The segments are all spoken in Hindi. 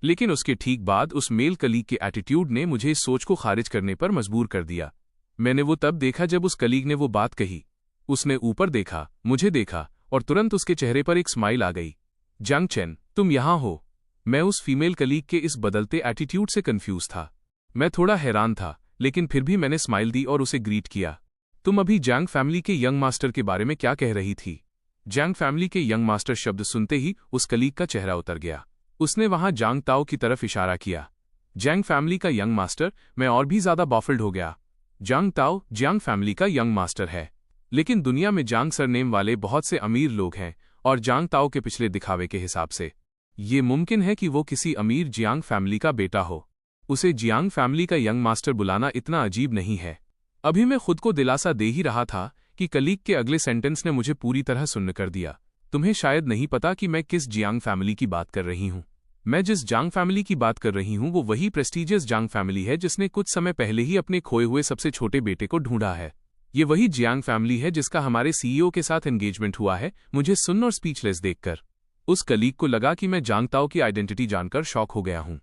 लेकिन उसके ठीक बाद उस मेल कलीग के एटीट्यूड ने मुझे इस सोच को खारिज करने पर मजबूर कर दिया। मैंने वो तब देखा जब उस कलीग ने वो बात कही। उसने ऊपर देखा, मुझे देखा, और तुरंत उसके चेहरे पर एक स्माइल आ गई। जांग चेन, तुम यहाँ हो। मैं उस फीमेल कलीग के इस बदलते एटीट्यूड से कंफ्यूज था। मैं थोड़ा हैरान था, लेकिन फिर भी मैंने स्माइल दी और उसे ग्रीट किया। तुम अभी जांग फैमिली के यंग मास्टर के बारे में क्या कह रही थी? जांग फैमिली के यंग मास्टर शब्द सुनते ही उस कलीग का चेहरा उतर गया। उसने वहां जांग ताओ की तरफ इशारा किया। जांग फैमिली का यंग मास्टर? मैं और भी ज्यादा बॉफल्ड हो गया। जांग ताओ जांग फैमिली का यंग मास्टर है, लेकिन दुनिया में जांग सरनेम वाले बहुत से अमीर लोग हैं, और जांग ताओ के पिछले दिखावे के हिसाब से ये मुमकिन है कि वो किसी अमीर जियांग फैमिली का बेटा हो। उसे जियांग फैमिली का यंग मास्टर बुलाना इतना अजीब नहीं है। अभी मैं खुद को दिलासा दे ही रहा था कि कलीग के अगले सेंटेंस ने मुझे पूरी तरह सुन्न कर दिया। तुम्हें शायद नहीं पता कि मैं किस जियांग फैमिली की बात कर रही हूँ। मैं जिस जांग फैमिली की बात कर रही हूँ वो वही प्रेस्टीजियस जांग फैमिली है जिसने कुछ समय पहले ही अपने खोए हुए सबसे छोटे बेटे को ढूंढा है। ये वही जियांग फैमिली है जिसका हमारे सीईओ के साथ एंगेजमेंट हुआ है। मुझे सुन्न और स्पीचलेस देखकर उस कलीग को लगा कि मैं जांग ताओ की आइडेंटिटी जानकर शॉक हो गया हूं।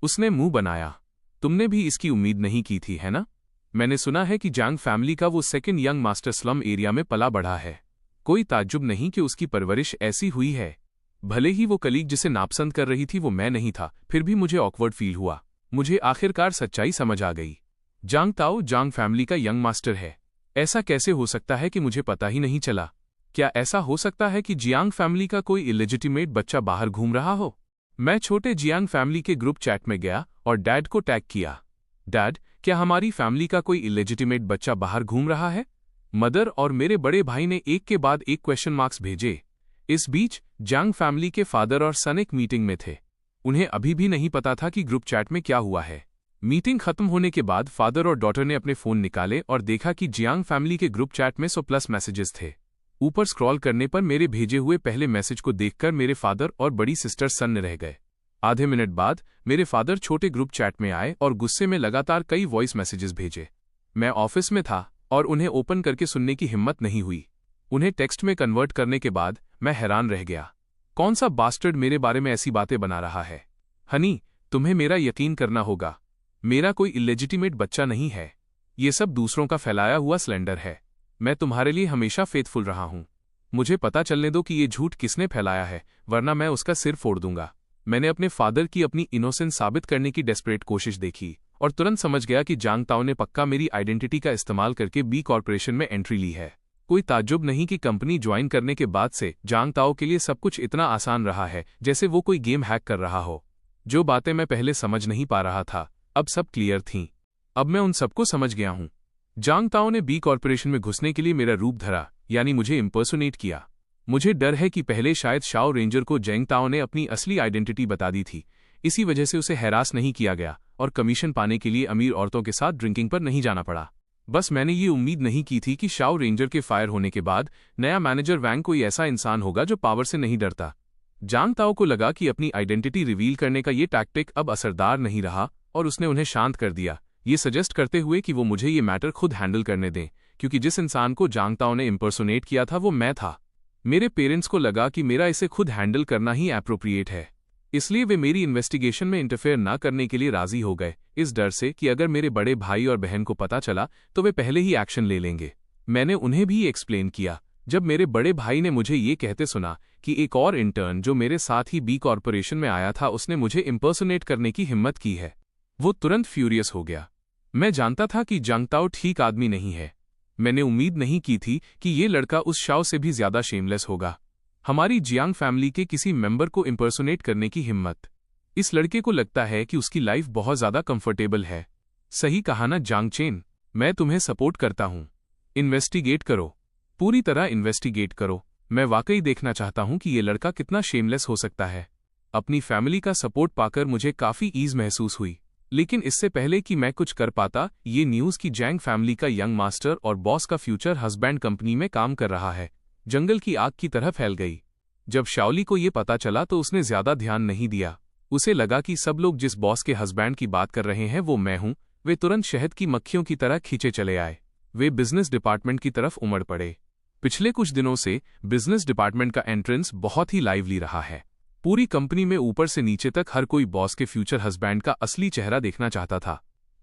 उसने मुंह बनाया। तुमने भी इसकी उम्मीद नहीं की थी, है ना? मैंने सुना है कि जांग फैमिली का वो second young master slum area में पला बढ़ा है। कोई ताज्जुब नहीं कि उसकी परवरिश ऐसी हुई है। भले ही वो कलीग जिसे नापसंद कर रही थी वो मैं नहीं था, फिर भी मुझे ऑकवर्ड फील हुआ। मुझे आखिरकार सच्चाई समझ आ गई। जांग ताओ जांग फैमिली का यंग मास्टर है। ऐसा कैसे हो सकता है कि मुझे पता ही नहीं चला? क्या ऐसा हो सकता है कि जियांग फैमिली का कोई इलेजिटिमेट बच्चा बाहर घूम रहा हो? मैं छोटे जियांग फैमिली के ग्रुप चैट में गया और डैड को टैग किया। डैड, क्या हमारी फैमिली का कोई इलेजिटिमेट बच्चा बाहर घूम रहा है? मदर और मेरे बड़े भाई ने एक के बाद एक क्वेश्चन मार्क्स भेजे। इस बीच जांग फैमिली के फादर और सन एक मीटिंग में थे। उन्हें अभी भी नहीं पता था कि ग्रुप चैट में क्या हुआ है। मीटिंग खत्म होने के बाद फादर और डॉटर ने अपने फोन निकाले और देखा कि जियांग फैमिली के ग्रुप चैट में 100+ मैसेजेस थे। ऊपर स्क्रॉल करने पर मेरे भेजे हुए पहले मैसेज को देखकर मेरे फादर और बड़ी सिस्टर सन्न रह गए। आधे मिनट बाद मेरे फादर छोटे ग्रुप चैट में आए और गुस्से में लगातार कई वॉइस मैसेजेस भेजे। मैं ऑफिस में था और उन्हें ओपन करके सुनने की हिम्मत नहीं हुई। उन्हें टेक्स्ट में कन्वर्ट करने के बाद मैं हैरान रह गया। कौन सा बास्टर्ड मेरे बारे में ऐसी बातें बना रहा है? हनी, तुम्हें मेरा यकीन करना होगा। मेरा कोई इलेजिटिमेट बच्चा नहीं है। ये सब दूसरों का फैलाया हुआ स्लेंडर है। मैं तुम्हारे लिए हमेशा फेथफुल रहा हूं। मुझे पता चलने दो कि ये झूठ किसने फैलाया है, वरना मैं उसका सिर फोड़ दूंगा। मैंने अपने फादर की अपनी इनोसेंस साबित करने की डेस्परेट कोशिश देखी और तुरंत समझ गया कि जांग ताओ ने पक्का मेरी आइडेंटिटी का इस्तेमाल करके बी कॉर्पोरेशन में एंट्री ली है। कोई ताज्जुब नहीं कि कंपनी ज्वाइन करने के बाद से जांग ताओ के लिए सब कुछ इतना आसान रहा है जैसे वो कोई गेम हैक कर रहा हो। जो बातें मैं पहले समझ नहीं पा रहा था अब सब क्लियर थीं। अब मैं उन सबको समझ गया हूं। जांग ताओ ने बी कॉर्पोरेशन में घुसने के लिए मेरा रूप धरा, यानी मुझे इम्पर्सोनेट किया। मुझे डर है कि पहले शायद शाओ रेंजर को जेंग ताओ ने अपनी असली आइडेंटिटी बता दी थी। इसी वजह से उसे हैरास नहीं किया गया और कमीशन पाने के लिए अमीर औरतों के साथ ड्रिंकिंग पर नहीं जाना पड़ा। बस मैंने ये उम्मीद नहीं की थी कि शाओ रेंजर के फायर होने के बाद नया मैनेजर वैंग कोई ऐसा इंसान होगा जो पावर से नहीं डरता। जांग ताओ को लगा कि अपनी आइडेंटिटी रिवील करने का ये टैक्टिक अब असरदार नहीं रहा और उसने उन्हें शांत कर दिया, ये सजेस्ट करते हुए कि वो मुझे ये मैटर खुद हैंडल करने दें, क्योंकि जिस इंसान को जांग ताओ ने इम्पर्सोनेट किया था वो मैं था। मेरे पेरेंट्स को लगा कि मेरा इसे खुद हैंडल करना ही एप्रोप्रिएट है, इसलिए वे मेरी इन्वेस्टिगेशन में इंटरफेयर ना करने के लिए राजी हो गए, इस डर से कि अगर मेरे बड़े भाई और बहन को पता चला तो वे पहले ही एक्शन ले लेंगे। मैंने उन्हें भी एक्सप्लेन किया। जब मेरे बड़े भाई ने मुझे ये कहते सुना कि एक और इंटर्न जो मेरे साथ ही बी कॉर्पोरेशन में आया था उसने मुझे इम्पर्सोनेट करने की हिम्मत की है, वो तुरंत फ्यूरियस हो गया। मैं जानता था कि जांग ताओ ठीक आदमी नहीं है। मैंने उम्मीद नहीं की थी कि ये लड़का उस शाओ से भी ज्यादा शेमलेस होगा। हमारी जियांग फैमिली के किसी मेंबर को इम्पर्सोनेट करने की हिम्मत। इस लड़के को लगता है कि उसकी लाइफ बहुत ज्यादा कंफर्टेबल है। सही कहा ना जांग चेन? मैं तुम्हें सपोर्ट करता हूं। इन्वेस्टिगेट करो, पूरी तरह इन्वेस्टिगेट करो। मैं वाकई देखना चाहता हूं कि ये लड़का कितना शेमलेस हो सकता है। अपनी फैमिली का सपोर्ट पाकर मुझे काफी ईज महसूस हुई, लेकिन इससे पहले कि मैं कुछ कर पाता, ये न्यूज कि जैंग फैमिली का यंग मास्टर और बॉस का फ्यूचर हस्बैंड कंपनी में काम कर रहा है, जंगल की आग की तरह फैल गई। जब शाओली को ये पता चला तो उसने ज्यादा ध्यान नहीं दिया। उसे लगा कि सब लोग जिस बॉस के हस्बैंड की बात कर रहे हैं वो मैं हूं। वे तुरंत शहद की मक्खियों की तरह खींचे चले आए। वे बिजनेस डिपार्टमेंट की तरफ उमड़ पड़े। पिछले कुछ दिनों से बिजनेस डिपार्टमेंट का एंट्रेंस बहुत ही लाइवली रहा है। पूरी कंपनी में ऊपर से नीचे तक हर कोई बॉस के फ्यूचर हस्बैंड का असली चेहरा देखना चाहता था।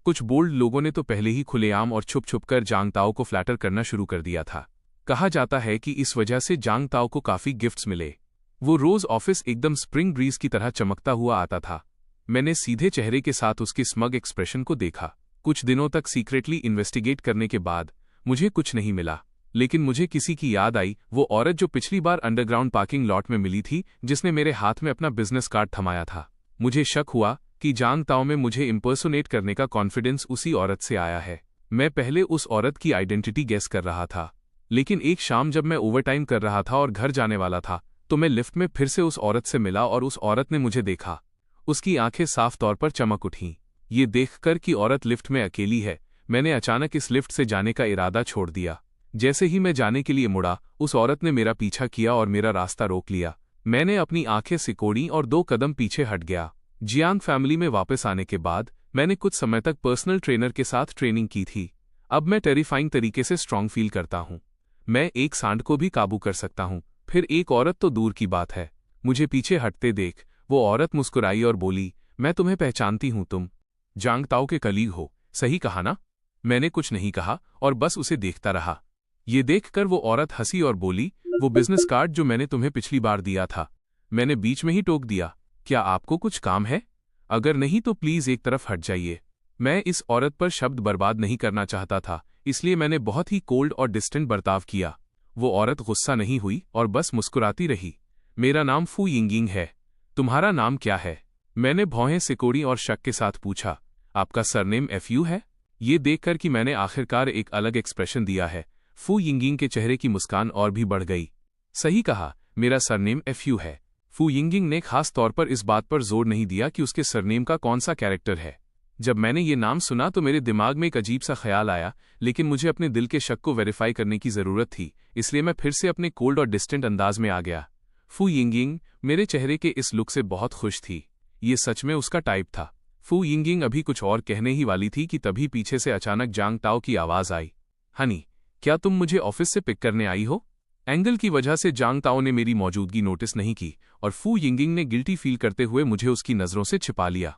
कुछ बोल्ड लोगों ने तो पहले ही खुलेआम और छुप छुप कर जांग ताओ को फ्लैटर करना शुरू कर दिया था। कहा जाता है कि इस वजह से जांग ताओ को काफी गिफ्ट्स मिले। वो रोज ऑफिस एकदम स्प्रिंग ब्रीज की तरह चमकता हुआ आता था। मैंने सीधे चेहरे के साथ उसके स्मग एक्सप्रेशन को देखा। कुछ दिनों तक सीक्रेटली इन्वेस्टिगेट करने के बाद मुझे कुछ नहीं मिला, लेकिन मुझे किसी की याद आई, वो औरत जो पिछली बार अंडरग्राउंड पार्किंग लॉट में मिली थी, जिसने मेरे हाथ में अपना बिजनेस कार्ड थमाया था। मुझे शक हुआ कि जांग ताओ में मुझे इम्पर्सोनेट करने का कॉन्फिडेंस उसी औरत से आया है। मैं पहले उस औरत की आइडेंटिटी गेस कर रहा था, लेकिन एक शाम जब मैं ओवरटाइम कर रहा था और घर जाने वाला था, तो मैं लिफ्ट में फिर से उस औरत से मिला और उस औरत ने मुझे देखा। उसकी आंखें साफ तौर पर चमक उठीं। ये देखकर कि औरत लिफ्ट में अकेली है, मैंने अचानक इस लिफ्ट से जाने का इरादा छोड़ दिया। जैसे ही मैं जाने के लिए मुड़ा, उस औरत ने मेरा पीछा किया और मेरा रास्ता रोक लिया। मैंने अपनी आंखें सिकोड़ी और 2 कदम पीछे हट गया। जियांग फैमिली में वापस आने के बाद मैंने कुछ समय तक पर्सनल ट्रेनर के साथ ट्रेनिंग की थी। अब मैं टेरिफाइंग तरीके से स्ट्रांग फील करता हूँ। मैं एक सांड को भी काबू कर सकता हूँ, फिर एक औरत तो दूर की बात है। मुझे पीछे हटते देख वो औरत मुस्कुराई और बोली, मैं तुम्हें पहचानती हूँ, तुम जांग ताओ के कलीग हो, सही कहा ना? मैंने कुछ नहीं कहा और बस उसे देखता रहा। ये देखकर वो औरत हंसी और बोली, वो बिजनेस कार्ड जो मैंने तुम्हें पिछली बार दिया था। मैंने बीच में ही टोक दिया, क्या आपको कुछ काम है? अगर नहीं तो प्लीज एक तरफ हट जाइए। मैं इस औरत पर शब्द बर्बाद नहीं करना चाहता था, इसलिए मैंने बहुत ही कोल्ड और डिस्टेंट बर्ताव किया। वो औरत गुस्सा नहीं हुई और बस मुस्कुराती रही। मेरा नाम फू यिंगिंग है, तुम्हारा नाम क्या है? मैंने भौहें सिकोड़ी और शक के साथ पूछा। आपका सरनेम एफयू है? ये देखकर कि मैंने आखिरकार एक अलग एक्सप्रेशन दिया है, फू यिंगिंग के चेहरे की मुस्कान और भी बढ़ गई। सही कहा, मेरा सरनेम एफयू है। फू यिंगिंग ने खास तौर पर इस बात पर जोर नहीं दिया कि उसके सरनेम का कौन सा कैरेक्टर है। जब मैंने ये नाम सुना तो मेरे दिमाग में एक अजीब सा ख्याल आया, लेकिन मुझे अपने दिल के शक को वेरीफाई करने की जरूरत थी, इसलिए मैं फिर से अपने कोल्ड और डिस्टेंट अंदाज में आ गया। फू यिंगिंग मेरे चेहरे के इस लुक से बहुत खुश थी। ये सच में उसका टाइप था। फू यिंगिंग अभी कुछ और कहने ही वाली थी कि तभी पीछे से अचानक जांग ताओ की आवाज आई, हनी, क्या तुम मुझे ऑफिस से पिक करने आई हो? एंगल की वजह से जांग ताओ ने मेरी मौजूदगी नोटिस नहीं की और फू यिंगिंग ने गिल्टी फील करते हुए मुझे उसकी नजरों से छिपा लिया।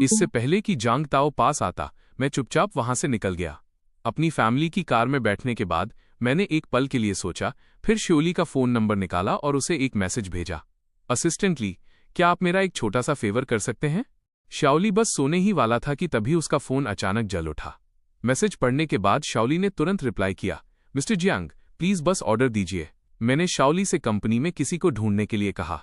इससे पहले कि जांग ताओ पास आता, मैं चुपचाप वहां से निकल गया। अपनी फैमिली की कार में बैठने के बाद मैंने एक पल के लिए सोचा, फिर श्योली का फोन नंबर निकाला और उसे एक मैसेज भेजा। असिस्टेंटली, क्या आप मेरा एक छोटा सा फेवर कर सकते हैं? शाओली बस सोने ही वाला था कि तभी उसका फोन अचानक जल उठा। मैसेज पढ़ने के बाद शाओली ने तुरंत रिप्लाई किया, मिस्टर जियांग, प्लीज बस ऑर्डर दीजिए। मैंने शाओली से कंपनी में किसी को ढूंढने के लिए कहा।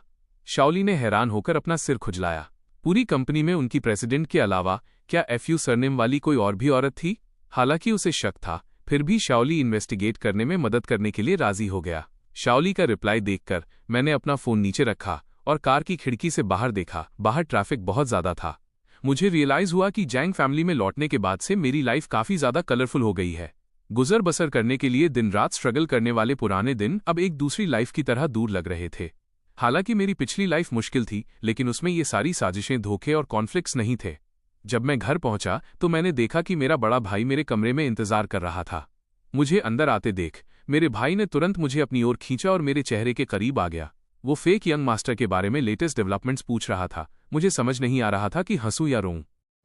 शाओली ने हैरान होकर अपना सिर खुजलाया। पूरी कंपनी में उनकी प्रेसिडेंट के अलावा क्या एफयू सरनेम वाली कोई और भी औरत थी? हालांकि उसे शक था, फिर भी शाओली इन्वेस्टिगेट करने में मदद करने के लिए राजी हो गया। शाओली का रिप्लाई देखकर मैंने अपना फोन नीचे रखा और कार की खिड़की से बाहर देखा। बाहर ट्रैफिक बहुत ज्यादा था। मुझे रियलाइज हुआ कि जैंग फैमिली में लौटने के बाद से मेरी लाइफ काफी ज्यादा कलरफुल हो गई है। गुजर बसर करने के लिए दिन रात स्ट्रगल करने वाले पुराने दिन अब एक दूसरी लाइफ की तरह दूर लग रहे थे। हालांकि मेरी पिछली लाइफ मुश्किल थी, लेकिन उसमें ये सारी साजिशें, धोखे और कॉन्फ्लिक्ट्स नहीं थे। जब मैं घर पहुंचा तो मैंने देखा कि मेरा बड़ा भाई मेरे कमरे में इंतजार कर रहा था। मुझे अंदर आते देख मेरे भाई ने तुरंत मुझे अपनी ओर खींचा और मेरे चेहरे के करीब आ गया। वो फेक यंग मास्टर के बारे में लेटेस्ट डेवलपमेंट्स पूछ रहा था। मुझे समझ नहीं आ रहा था कि हंसूं या रोऊं।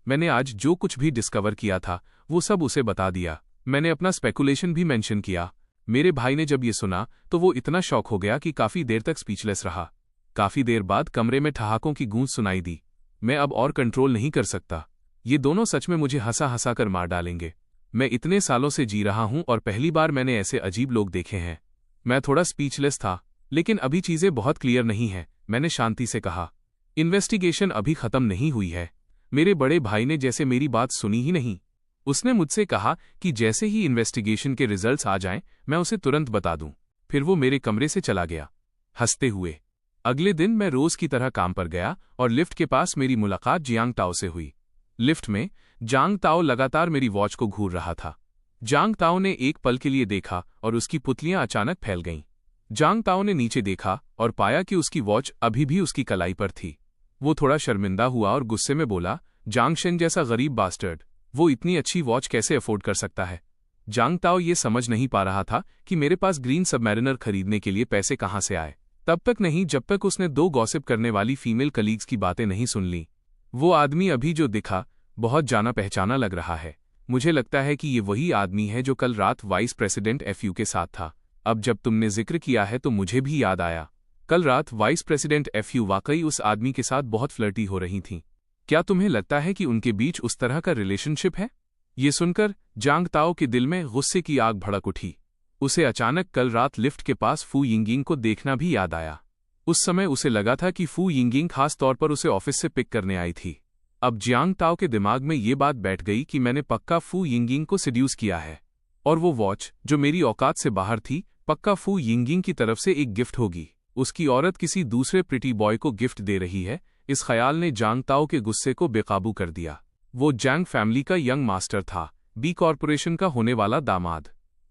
मैंने आज जो कुछ भी डिस्कवर किया था वो सब उसे बता दिया। मैंने अपना स्पेकुलेशन भी मेंशन किया। मेरे भाई ने जब ये सुना तो वो इतना शॉक हो गया कि काफी देर तक स्पीचलेस रहा। काफी देर बाद कमरे में ठहाकों की गूंज सुनाई दी। मैं अब और कंट्रोल नहीं कर सकता। ये दोनों सच में मुझे हंसा हंसा कर मार डालेंगे। मैं इतने सालों से जी रहा हूं और पहली बार मैंने ऐसे अजीब लोग देखे हैं। मैं थोड़ा स्पीचलेस था, लेकिन अभी चीजें बहुत क्लियर नहीं हैं, मैंने शांति से कहा। इन्वेस्टिगेशन अभी खत्म नहीं हुई है। मेरे बड़े भाई ने जैसे मेरी बात सुनी ही नहीं। उसने मुझसे कहा कि जैसे ही इन्वेस्टिगेशन के रिजल्ट्स आ जाएं, मैं उसे तुरंत बता दूं। फिर वो मेरे कमरे से चला गया, हंसते हुए। अगले दिन मैं रोज की तरह काम पर गया और लिफ्ट के पास मेरी मुलाकात जियांग ताओ से हुई। लिफ्ट में जांग ताओ लगातार मेरी वॉच को घूर रहा था। जांग ताओ ने एक पल के लिए देखा और उसकी पुतलियां अचानक फैल गईं। जांग ताओ ने नीचे देखा और पाया कि उसकी वॉच अभी भी उसकी कलाई पर थी। वो थोड़ा शर्मिंदा हुआ और गुस्से में बोला, जांग शेन जैसा गरीब बास्टर्ड, वो इतनी अच्छी वॉच कैसे अफोर्ड कर सकता है? जांग ताओ ये समझ नहीं पा रहा था कि मेरे पास ग्रीन सबमैरिनर खरीदने के लिए पैसे कहां से आए। तब तक नहीं जब तक उसने 2 गॉसिप करने वाली फीमेल कलीग्स की बातें नहीं सुन ली। वो आदमी अभी जो दिखा बहुत जाना पहचाना लग रहा है। मुझे लगता है कि ये वही आदमी है जो कल रात वाइस प्रेसिडेंट एफयू के साथ था। अब जब तुमने जिक्र किया है तो मुझे भी याद आया, कल रात वाइस प्रेसिडेंट एफयू वाकई उस आदमी के साथ बहुत फ्लर्टी हो रही थीं। क्या तुम्हें लगता है कि उनके बीच उस तरह का रिलेशनशिप है? ये सुनकर जांग ताओ के दिल में गुस्से की आग भड़क उठी। उसे अचानक कल रात लिफ्ट के पास फू यिंगिंग को देखना भी याद आया। उस समय उसे लगा था कि फू यिंगिंग खास तौर पर उसे ऑफिस से पिक करने आई थी। अब जियांग ताओ के दिमाग में ये बात बैठ गई कि मैंने पक्का फू यिंगिंग को सेड्यूस किया है, और वो वॉच जो मेरी औकात से बाहर थी पक्का फू यिंगिंग की तरफ से एक गिफ्ट होगी। उसकी औरत किसी दूसरे प्रिटी बॉय को गिफ्ट दे रही है। इस ख्याल ने जांग ताओ के गुस्से को बेकाबू कर दिया। वो जैंग फैमिली का यंग मास्टर था, बी कॉरपोरेशन का होने वाला दामाद,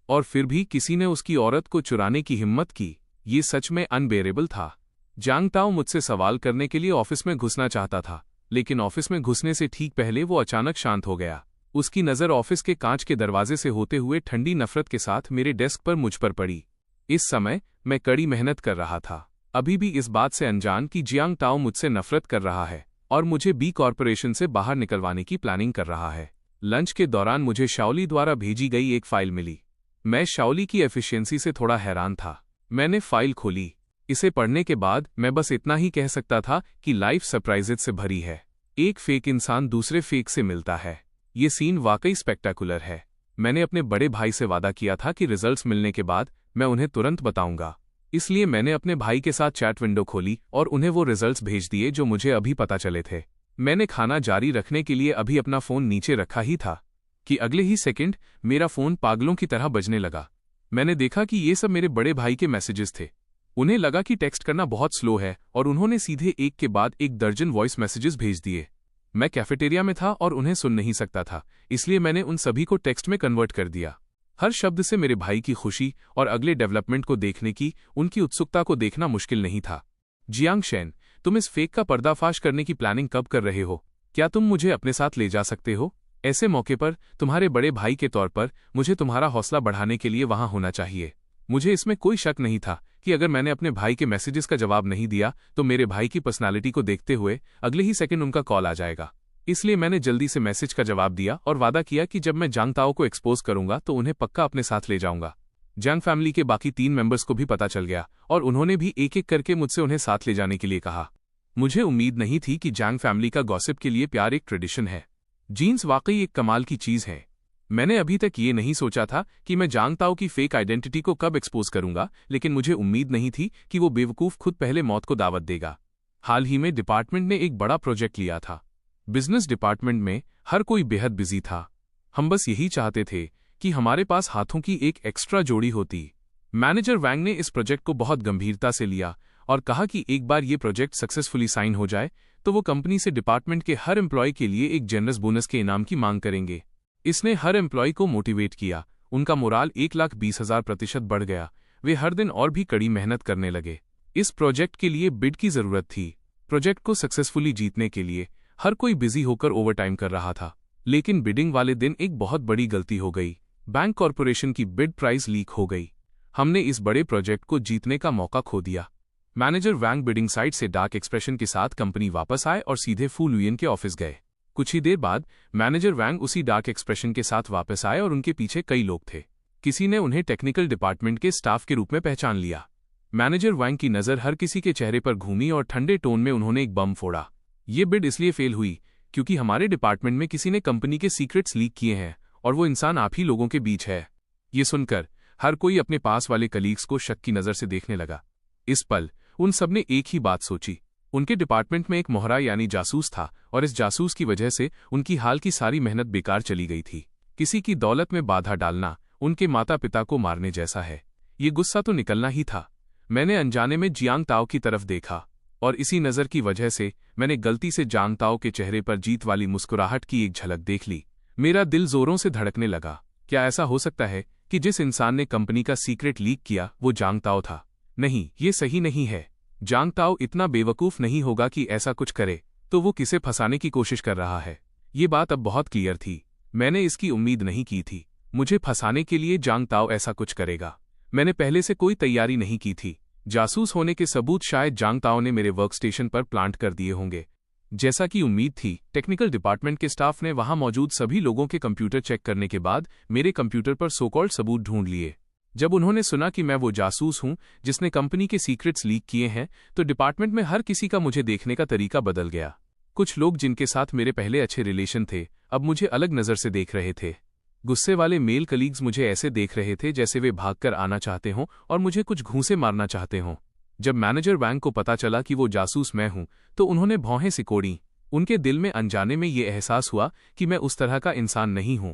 और फिर भी किसी ने उसकी औरत को चुराने की हिम्मत की। ये सच में अनबेरेबल था। जांग ताओ मुझसे सवाल करने के लिए ऑफिस में घुसना चाहता था, लेकिन ऑफिस में घुसने से ठीक पहले वो अचानक शांत हो गया। उसकी नज़र ऑफिस के कांच के दरवाजे से होते हुए ठंडी नफरत के साथ मेरे डेस्क पर मुझ पर पड़ी। इस समय मैं कड़ी मेहनत कर रहा था, अभी भी इस बात से अनजान कि जियांग ताओ मुझसे नफरत कर रहा है और मुझे बी कॉरपोरेशन से बाहर निकलवाने की प्लानिंग कर रहा है। लंच के दौरान मुझे शाओली द्वारा भेजी गई एक फाइल मिली। मैं शाओली की एफिशिएंसी से थोड़ा हैरान था। मैंने फाइल खोली। इसे पढ़ने के बाद मैं बस इतना ही कह सकता था कि लाइफ सरप्राइजेज से भरी है। एक फेक इंसान दूसरे फेक से मिलता है। ये सीन वाकई स्पेक्टाकुलर है। मैंने अपने बड़े भाई से वादा किया था कि रिजल्ट्स मिलने के बाद मैं उन्हें तुरंत बताऊंगा, इसलिए मैंने अपने भाई के साथ चैट विंडो खोली और उन्हें वो रिजल्ट्स भेज दिए जो मुझे अभी पता चले थे। मैंने खाना जारी रखने के लिए अभी अपना फ़ोन नीचे रखा ही था कि अगले ही सेकंड मेरा फ़ोन पागलों की तरह बजने लगा। मैंने देखा कि ये सब मेरे बड़े भाई के मैसेजेस थे। उन्हें लगा कि टेक्स्ट करना बहुत स्लो है और उन्होंने सीधे एक के बाद एक दर्जन वॉइस मैसेजेस भेज दिए। मैं कैफेटेरिया में था और उन्हें सुन नहीं सकता था, इसलिए मैंने उन सभी को टेक्स्ट में कन्वर्ट कर दिया। हर शब्द से मेरे भाई की खुशी और अगले डेवलपमेंट को देखने की उनकी उत्सुकता को देखना मुश्किल नहीं था। जियांग शेन, तुम इस फेक का पर्दाफाश करने की प्लानिंग कब कर रहे हो? क्या तुम मुझे अपने साथ ले जा सकते हो? ऐसे मौके पर तुम्हारे बड़े भाई के तौर पर मुझे तुम्हारा हौसला बढ़ाने के लिए वहां होना चाहिए। मुझे इसमें कोई शक नहीं था कि अगर मैंने अपने भाई के मैसेजेस का जवाब नहीं दिया तो मेरे भाई की पर्सनालिटी को देखते हुए अगले ही सेकंड उनका कॉल आ जाएगा। इसलिए मैंने जल्दी से मैसेज का जवाब दिया और वादा किया कि जब मैं जांग ताओ को एक्सपोज करूंगा तो उन्हें पक्का अपने साथ ले जाऊंगा। जांग फैमिली के बाकी 3 मेंबर्स को भी पता चल गया और उन्होंने भी एक एक करके मुझसे उन्हें साथ ले जाने के लिए कहा। मुझे उम्मीद नहीं थी कि जांग फैमिली का गॉसिप के लिए प्यार एक ट्रेडिशन है। जीन्स वाकई एक कमाल की चीज है। मैंने अभी तक ये नहीं सोचा था कि मैं जांग ताओ की फेक आइडेंटिटी को कब एक्सपोज करूंगा, लेकिन मुझे उम्मीद नहीं थी कि वो बेवकूफ खुद पहले मौत को दावत देगा। हाल ही में डिपार्टमेंट ने एक बड़ा प्रोजेक्ट लिया था। बिजनेस डिपार्टमेंट में हर कोई बेहद बिजी था। हम बस यही चाहते थे कि हमारे पास हाथों की एक एक्स्ट्रा जोड़ी होती। मैनेजर वैंग ने इस प्रोजेक्ट को बहुत गंभीरता से लिया और कहा कि एक बार ये प्रोजेक्ट सक्सेसफुली साइन हो जाए तो वो कंपनी से डिपार्टमेंट के हर एम्प्लॉय के लिए एक जनरस बोनस के इनाम की मांग करेंगे। इसने हर एम्प्लॉय को मोटिवेट किया। उनका मोराल 1,20,000% बढ़ गया। वे हर दिन और भी कड़ी मेहनत करने लगे। इस प्रोजेक्ट के लिए बिड की जरूरत थी। प्रोजेक्ट को सक्सेसफुली जीतने के लिए हर कोई बिजी होकर ओवरटाइम कर रहा था। लेकिन बिडिंग वाले दिन एक बहुत बड़ी गलती हो गई। बैंक कॉरपोरेशन की बिड प्राइस लीक हो गई। हमने इस बड़े प्रोजेक्ट को जीतने का मौका खो दिया। मैनेजर वैंग बिडिंग साइट से डार्क एक्सप्रेशन के साथ कंपनी वापस आए और सीधे फू लुयन के ऑफिस गए। कुछ ही देर बाद मैनेजर वैंग उसी डार्क एक्सप्रेशन के साथ वापस आए और उनके पीछे कई लोग थे। किसी ने उन्हें टेक्निकल डिपार्टमेंट के स्टाफ के रूप में पहचान लिया। मैनेजर वैंग की नज़र हर किसी के चेहरे पर घूमी और ठंडे टोन में उन्होंने एक बम फोड़ा। ये बिड इसलिए फेल हुई क्योंकि हमारे डिपार्टमेंट में किसी ने कंपनी के सीक्रेट्स लीक किए हैं और वो इंसान आप ही लोगों के बीच है। ये सुनकर हर कोई अपने पास वाले कलीग्स को शक की नज़र से देखने लगा। इस पल उन सब ने एक ही बात सोची। उनके डिपार्टमेंट में एक मोहरा यानी जासूस था और इस जासूस की वजह से उनकी हाल की सारी मेहनत बेकार चली गई थी। किसी की दौलत में बाधा डालना उनके माता पिता को मारने जैसा है। ये गुस्सा तो निकलना ही था। मैंने अनजाने में जियांग ताओ की तरफ देखा और इसी नज़र की वजह से मैंने गलती से जांग ताओ के चेहरे पर जीत वाली मुस्कुराहट की एक झलक देख ली। मेरा दिल जोरों से धड़कने लगा। क्या ऐसा हो सकता है कि जिस इंसान ने कंपनी का सीक्रेट लीक किया वो जांग ताओ था? नहीं, ये सही नहीं है। जांग ताओ इतना बेवकूफ़ नहीं होगा कि ऐसा कुछ करे, तो वो किसे फंसाने की कोशिश कर रहा है। ये बात अब बहुत क्लियर थी। मैंने इसकी उम्मीद नहीं की थी। मुझे फंसाने के लिए जांग ताओ ऐसा कुछ करेगा। मैंने पहले से कोई तैयारी नहीं की थी। जासूस होने के सबूत शायद जांग ताओ ने मेरे वर्कस्टेशन पर प्लांट कर दिए होंगे। जैसा कि उम्मीद थी, टेक्निकल डिपार्टमेंट के स्टाफ ने वहां मौजूद सभी लोगों के कंप्यूटर चेक करने के बाद मेरे कंप्यूटर पर सो-कॉल्ड सबूत ढूंढ लिए। जब उन्होंने सुना कि मैं वो जासूस हूं जिसने कंपनी के सीक्रेट्स लीक किए हैं, तो डिपार्टमेंट में हर किसी का मुझे देखने का तरीका बदल गया। कुछ लोग जिनके साथ मेरे पहले अच्छे रिलेशन थे, अब मुझे अलग नज़र से देख रहे थे। गुस्से वाले मेल कलीग्स मुझे ऐसे देख रहे थे जैसे वे भागकर आना चाहते हों और मुझे कुछ घूंसे मारना चाहते हों। जब मैनेजर वैंग को पता चला कि वो जासूस मैं हूं, तो उन्होंने भौहें सिकोड़ी। उनके दिल में अनजाने में ये एहसास हुआ कि मैं उस तरह का इंसान नहीं हूं।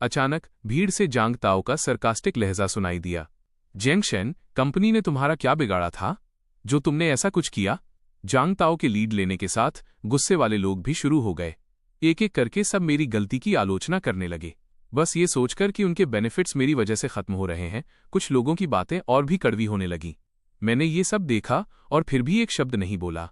अचानक भीड़ से जांग ताओ का सरकास्टिक लहजा सुनाई दिया। जेंग शेन, कंपनी ने तुम्हारा क्या बिगाड़ा था जो तुमने ऐसा कुछ किया? जांग ताओ के लीड लेने के साथ गुस्से वाले लोग भी शुरू हो गए। एक एक करके सब मेरी गलती की आलोचना करने लगे, बस ये सोचकर कि उनके बेनिफिट्स मेरी वजह से खत्म हो रहे हैं। कुछ लोगों की बातें और भी कड़वी होने लगी। मैंने ये सब देखा और फिर भी एक शब्द नहीं बोला।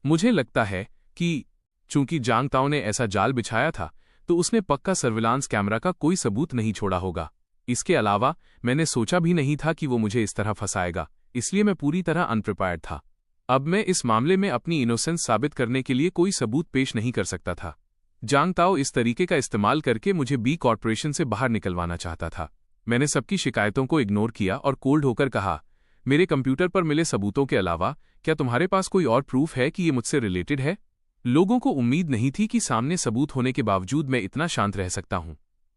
मुझे लगता है कि चूंकि जांग ताओ ने ऐसा जाल बिछाया था, तो उसने पक्का सर्विलांस कैमरा का कोई सबूत नहीं छोड़ा होगा। इसके अलावा मैंने सोचा भी नहीं था कि वो मुझे इस तरह फंसाएगा, इसलिए मैं पूरी तरह अनप्रिपेयर्ड था। अब मैं इस मामले में अपनी इनोसेंस साबित करने के लिए कोई सबूत पेश नहीं कर सकता था। जांग ताओ इस तरीके का इस्तेमाल करके मुझे बी कॉर्पोरेशन से बाहर निकलवाना चाहता था। मैंने सबकी शिकायतों को इग्नोर किया और कोल्ड होकर कहा, मेरे कंप्यूटर पर मिले सबूतों के अलावा क्या तुम्हारे पास कोई और प्रूफ है कि ये मुझसे रिलेटेड है? लोगों को उम्मीद नहीं थी कि सामने सबूत होने के बावजूद मैं इतना शांत रह सकता हूं।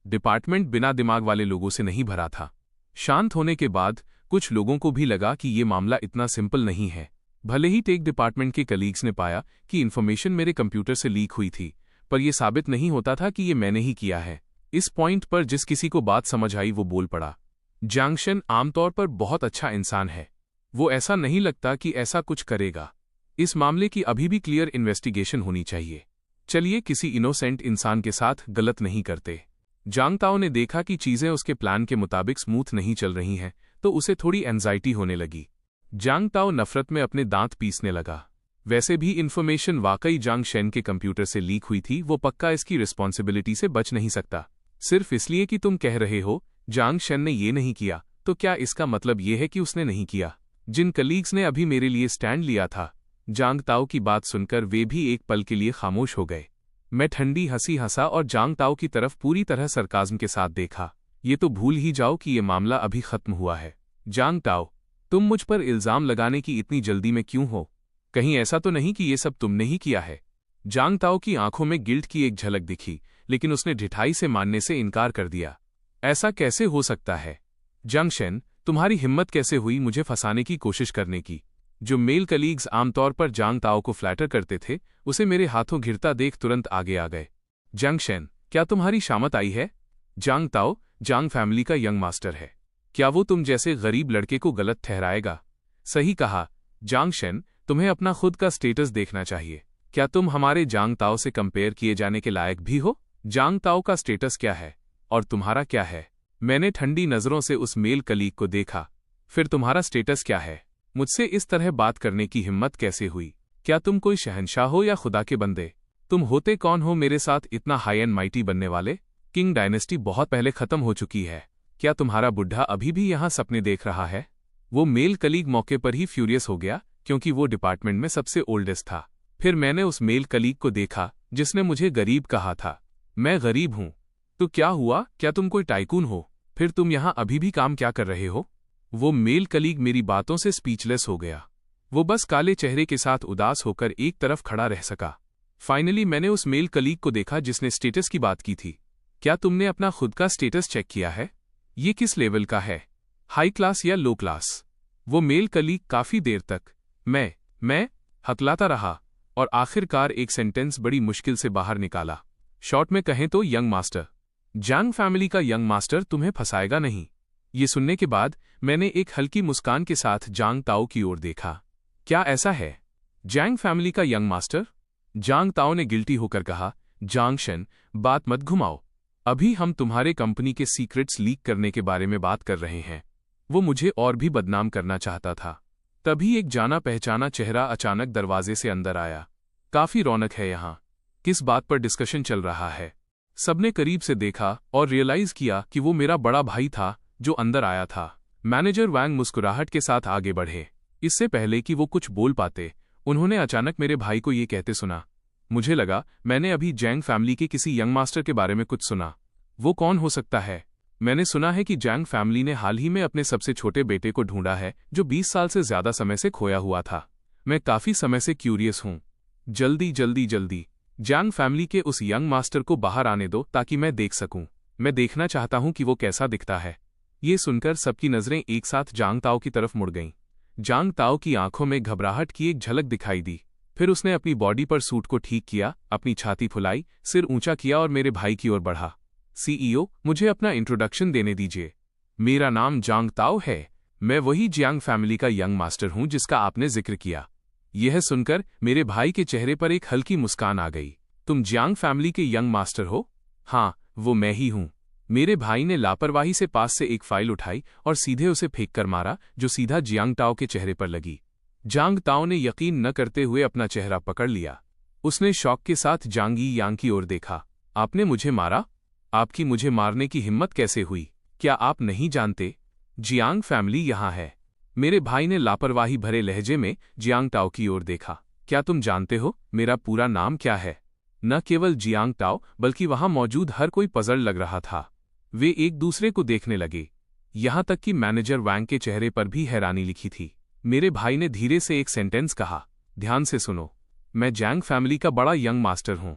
डिपार्टमेंट बिना दिमाग वाले लोगों से नहीं भरा था। शांत होने के बाद कुछ लोगों को भी लगा कि ये मामला इतना सिंपल नहीं है। भले ही टेक डिपार्टमेंट के कलीग्स ने पाया कि इन्फॉर्मेशन मेरे कंप्यूटर से लीक हुई थी, पर यह साबित नहीं होता था कि ये मैंने ही किया है। इस पॉइंट पर जिस किसी को बात समझ आई वो बोल पड़ा, जांग शेन आमतौर पर बहुत अच्छा इंसान है। वो ऐसा नहीं लगता कि ऐसा कुछ करेगा। इस मामले की अभी भी क्लियर इन्वेस्टिगेशन होनी चाहिए। चलिए किसी इनोसेंट इंसान के साथ गलत नहीं करते। जांग ताओ ने देखा कि चीजें उसके प्लान के मुताबिक स्मूथ नहीं चल रही हैं, तो उसे थोड़ी एंजाइटी होने लगी। जांग ताओ नफरत में अपने दांत पीसने लगा। वैसे भी इन्फॉर्मेशन वाकई जांग शेन के कंप्यूटर से लीक हुई थी, वो पक्का इसकी रिस्पॉन्सिबिलिटी से बच नहीं सकता। सिर्फ इसलिए कि तुम कह रहे हो जांग शेन ने ये नहीं किया, तो क्या इसका मतलब ये है कि उसने नहीं किया? जिन कलीग्स ने अभी मेरे लिए स्टैंड लिया था, जांग ताओ की बात सुनकर वे भी एक पल के लिए खामोश हो गए। मैं ठंडी हंसी हंसा और जांग ताओ की तरफ पूरी तरह सरकाज़्म के साथ देखा। ये तो भूल ही जाओ कि ये मामला अभी खत्म हुआ है। जांग ताओ, तुम मुझ पर इल्जाम लगाने की इतनी जल्दी में क्यों हो? कहीं ऐसा तो नहीं कि ये सब तुमने ही किया है? जांग ताओ की आंखों में गिल्ट की एक झलक दिखी, लेकिन उसने ढिठाई से मानने से इनकार कर दिया। ऐसा कैसे हो सकता है? जांग शेन, तुम्हारी हिम्मत कैसे हुई मुझे फंसाने की कोशिश करने की? जो मेल कलीग्स आमतौर पर जांग ताओ को फ्लैटर करते थे, उसे मेरे हाथों घिरता देख तुरंत आगे आ गए। जांग शेन, क्या तुम्हारी शामत आई है? जांग ताओ जांग फैमिली का यंग मास्टर है। क्या वो तुम जैसे गरीब लड़के को गलत ठहराएगा? सही कहा। जांग शेन, तुम्हें अपना खुद का स्टेटस देखना चाहिए। क्या तुम हमारे जांग ताओ से कंपेयर किए जाने के लायक भी हो? जांग ताओ का स्टेटस क्या है और तुम्हारा क्या है? मैंने ठंडी नजरों से उस मेल कलीग को देखा। फिर तुम्हारा स्टेटस क्या है? मुझसे इस तरह बात करने की हिम्मत कैसे हुई? क्या तुम कोई शहंशाह हो या खुदा के बंदे? तुम होते कौन हो मेरे साथ इतना हाई एंड माइटी बनने वाले? किंग डायनेस्टी बहुत पहले खत्म हो चुकी है। क्या तुम्हारा बुढ़ा अभी भी यहाँ सपने देख रहा है? वो मेल कलीग मौके पर ही फ्यूरियस हो गया, क्योंकि वो डिपार्टमेंट में सबसे ओल्डेस्ट था। फिर मैंने उस मेल कलीग को देखा जिसने मुझे गरीब कहा था। मैं गरीब हूँ तो क्या हुआ? क्या तुम कोई टाइकून हो? फिर तुम यहाँ अभी भी काम क्या कर रहे हो? वो मेल कलीग मेरी बातों से स्पीचलेस हो गया। वो बस काले चेहरे के साथ उदास होकर एक तरफ खड़ा रह सका। फाइनली मैंने उस मेल कलीग को देखा जिसने स्टेटस की बात की थी। क्या तुमने अपना खुद का स्टेटस चेक किया है? ये किस लेवल का है, हाई क्लास या लो क्लास? वो मेल कलीग काफी देर तक मैं हकलाता रहा और आखिरकार एक सेंटेंस बड़ी मुश्किल से बाहर निकाला। शॉर्ट में कहें तो यंग मास्टर। जांग फैमिली का यंग मास्टर तुम्हें फंसाएगा नहीं। ये सुनने के बाद मैंने एक हल्की मुस्कान के साथ जांग ताओ की ओर देखा। क्या ऐसा है? जांग फैमिली का यंग मास्टर? जांग ताओ ने गिल्टी होकर कहा, जांग शेन, बात मत घुमाओ। अभी हम तुम्हारे कंपनी के सीक्रेट्स लीक करने के बारे में बात कर रहे हैं। वो मुझे और भी बदनाम करना चाहता था। तभी एक जाना पहचाना चेहरा अचानक दरवाजे से अंदर आया। काफी रौनक है यहाँ। किस बात पर डिस्कशन चल रहा है? सबने करीब से देखा और रियलाइज किया कि वो मेरा बड़ा भाई था जो अंदर आया था। मैनेजर वैंग मुस्कुराहट के साथ आगे बढ़े। इससे पहले कि वो कुछ बोल पाते, उन्होंने अचानक मेरे भाई को ये कहते सुना। मुझे लगा मैंने अभी जैंग फैमिली के किसी यंग मास्टर के बारे में कुछ सुना। वो कौन हो सकता है? मैंने सुना है कि जैंग फैमिली ने हाल ही में अपने सबसे छोटे बेटे को ढूंढा है जो 20 साल से ज्यादा समय से खोया हुआ था। मैं काफी समय से क्यूरियस हूं। जल्दी जल्दी जल्दी जैंग फैमिली के उस यंग मास्टर को बाहर आने दो ताकि मैं देख सकूं। मैं देखना चाहता हूं कि वो कैसा दिखता है। ये सुनकर सबकी नजरें एक साथ जांग ताओ की तरफ मुड़ गईं। जांग ताओ की आंखों में घबराहट की एक झलक दिखाई दी। फिर उसने अपनी बॉडी पर सूट को ठीक किया, अपनी छाती फुलाई, सिर ऊंचा किया और मेरे भाई की ओर बढ़ा। सीईओ, मुझे अपना इंट्रोडक्शन देने दीजिए। मेरा नाम जांग ताओ है। मैं वही जियांग फैमिली का यंग मास्टर हूं जिसका आपने जिक्र किया। यह सुनकर मेरे भाई के चेहरे पर एक हल्की मुस्कान आ गई। तुम जियांग फैमिली के यंग मास्टर हो? हाँ, वो मैं ही हूं। मेरे भाई ने लापरवाही से पास से एक फाइल उठाई और सीधे उसे फेंक कर मारा, जो सीधा जियांग ताओ के चेहरे पर लगी। जांग ताओ ने यकीन न करते हुए अपना चेहरा पकड़ लिया। उसने शौक के साथ जांग यी यांग की ओर देखा। आपने मुझे मारा? आपकी मुझे मारने की हिम्मत कैसे हुई? क्या आप नहीं जानते? जियांग फैमिली यहां है। मेरे भाई ने लापरवाही भरे लहजे में जियांग ताओ की ओर देखा। क्या तुम जानते हो मेरा पूरा नाम क्या है? न केवल जियांग ताओ बल्कि वहां मौजूद हर कोई पजल लग रहा था। वे एक दूसरे को देखने लगे। यहां तक कि मैनेजर वैंग के चेहरे पर भी हैरानी लिखी थी। मेरे भाई ने धीरे से एक सेंटेंस कहा, ध्यान से सुनो। मैं जैंग फैमिली का बड़ा यंग मास्टर हूं,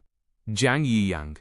जैंग यी यांग।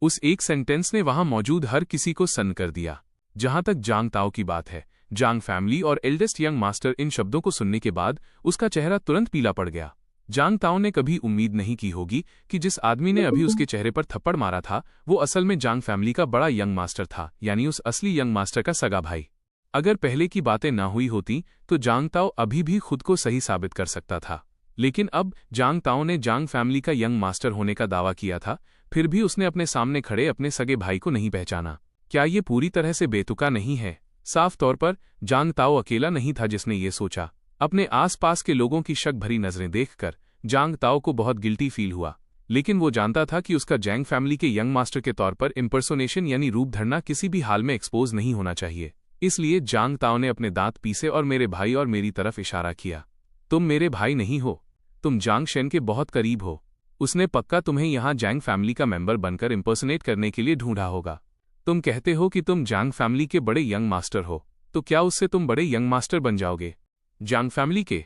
उस एक सेंटेंस ने वहां मौजूद हर किसी को सन्न कर दिया। जहां तक जांग ताओ की बात है, जांग फैमिली और एल्डेस्ट यंग मास्टर, इन शब्दों को सुनने के बाद उसका चेहरा तुरंत पीला पड़ गया। जांग ताओ ने कभी उम्मीद नहीं की होगी कि जिस आदमी ने अभी उसके चेहरे पर थप्पड़ मारा था वो असल में जांग फैमिली का बड़ा यंग मास्टर था, यानी उस असली यंग मास्टर का सगा भाई। अगर पहले की बातें ना हुई होती तो जांग ताओ अभी भी खुद को सही साबित कर सकता था। लेकिन अब जांग ताओ ने जांग फैमिली का यंग मास्टर होने का दावा किया था, फिर भी उसने अपने सामने खड़े अपने सगे भाई को नहीं पहचाना। क्या ये पूरी तरह से बेतुका नहीं है? साफ तौर पर जांग ताओ अकेला नहीं था जिसने ये सोचा। अपने आसपास के लोगों की शक भरी नजरें देखकर जांग ताओ को बहुत गिल्टी फील हुआ, लेकिन वो जानता था कि उसका जैंग फैमिली के यंग मास्टर के तौर पर इम्पर्सोनेशन यानी रूप धरना किसी भी हाल में एक्सपोज नहीं होना चाहिए। इसलिए जांग ताओ ने अपने दांत पीसे और मेरे भाई और मेरी तरफ इशारा किया। तुम मेरे भाई नहीं हो, तुम जांग शेन के बहुत करीब हो। उसने पक्का तुम्हें यहाँ जैंग फैमिली का मेंबर बनकर इम्पर्सोनेट करने के लिए ढूंढा होगा। तुम कहते हो कि तुम जांग फैमिली के बड़े यंग मास्टर हो, तो क्या उससे तुम बड़े यंग मास्टर बन जाओगे? जांग फैमिली के?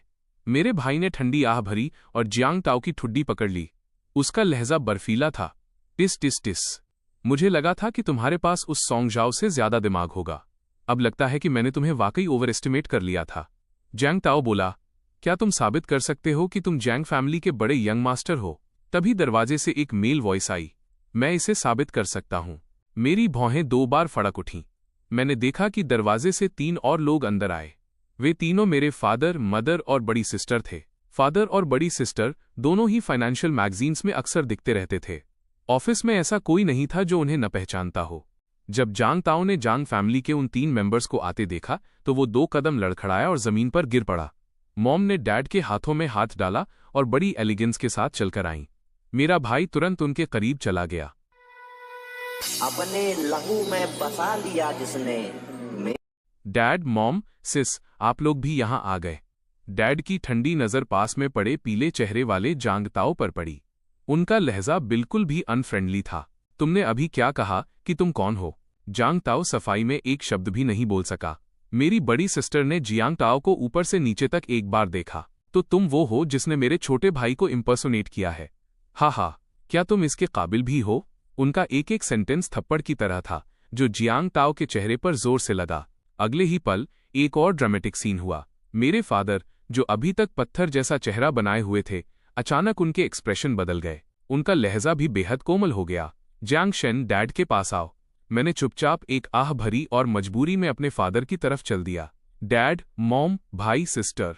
मेरे भाई ने ठंडी आह भरी और जियांग ताओ की ठुड्डी पकड़ ली। उसका लहजा बर्फीला था। टिस टिस टिस। मुझे लगा था कि तुम्हारे पास उस सॉन्गजाओ से ज्यादा दिमाग होगा। अब लगता है कि मैंने तुम्हें वाकई ओवर एस्टिमेट कर लिया था। जांग ताओ बोला, क्या तुम साबित कर सकते हो कि तुम जैंग फैमिली के बड़े यंग मास्टर हो? तभी दरवाजे से एक मेल वॉइस आई। मैं इसे साबित कर सकता हूं। मेरी भौहें 2 बार फड़क उठीं। मैंने देखा कि दरवाजे से 3 और लोग अंदर आए। वे तीनों मेरे फादर, मदर और बड़ी सिस्टर थे। फादर और बड़ी सिस्टर दोनों ही फाइनेंशियल मैगजीन्स में अक्सर दिखते रहते थे। ऑफिस में ऐसा कोई नहीं था जो उन्हें न पहचानता हो। जब जांग ताओ ने जांग फैमिली के उन 3 मेंबर्स को आते देखा तो वो 2 कदम लड़खड़ाया और जमीन पर गिर पड़ा। मॉम ने डैड के हाथों में हाथ डाला और बड़ी एलिगेंस के साथ चलकर आईं। मेरा भाई तुरंत उनके करीब चला गया। अपने लहू में बसा लिया जिसने। डैड, मॉम, सिस, आप लोग भी यहां आ गए। डैड की ठंडी नजर पास में पड़े पीले चेहरे वाले जांग ताओ पर पड़ी। उनका लहजा बिल्कुल भी अनफ्रेंडली था। तुमने अभी क्या कहा कि तुम कौन हो? जांग ताओ सफाई में एक शब्द भी नहीं बोल सका। मेरी बड़ी सिस्टर ने जियांग ताओ को ऊपर से नीचे तक एक बार देखा। तो तुम वो हो जिसने मेरे छोटे भाई को इम्पर्सोनेट किया है? हा हा, क्या तुम इसके काबिल भी हो? उनका एक एक सेंटेंस थप्पड़ की तरह था जो जियांग ताओ के चेहरे पर जोर से लगा। अगले ही पल एक और ड्रामेटिक सीन हुआ। मेरे फादर, जो अभी तक पत्थर जैसा चेहरा बनाए हुए थे, अचानक उनके एक्सप्रेशन बदल गए। उनका लहजा भी बेहद कोमल हो गया। जांग शेन, डैड के पास आओ। मैंने चुपचाप एक आह भरी और मजबूरी में अपने फादर की तरफ चल दिया। डैड, मॉम, भाई, सिस्टर।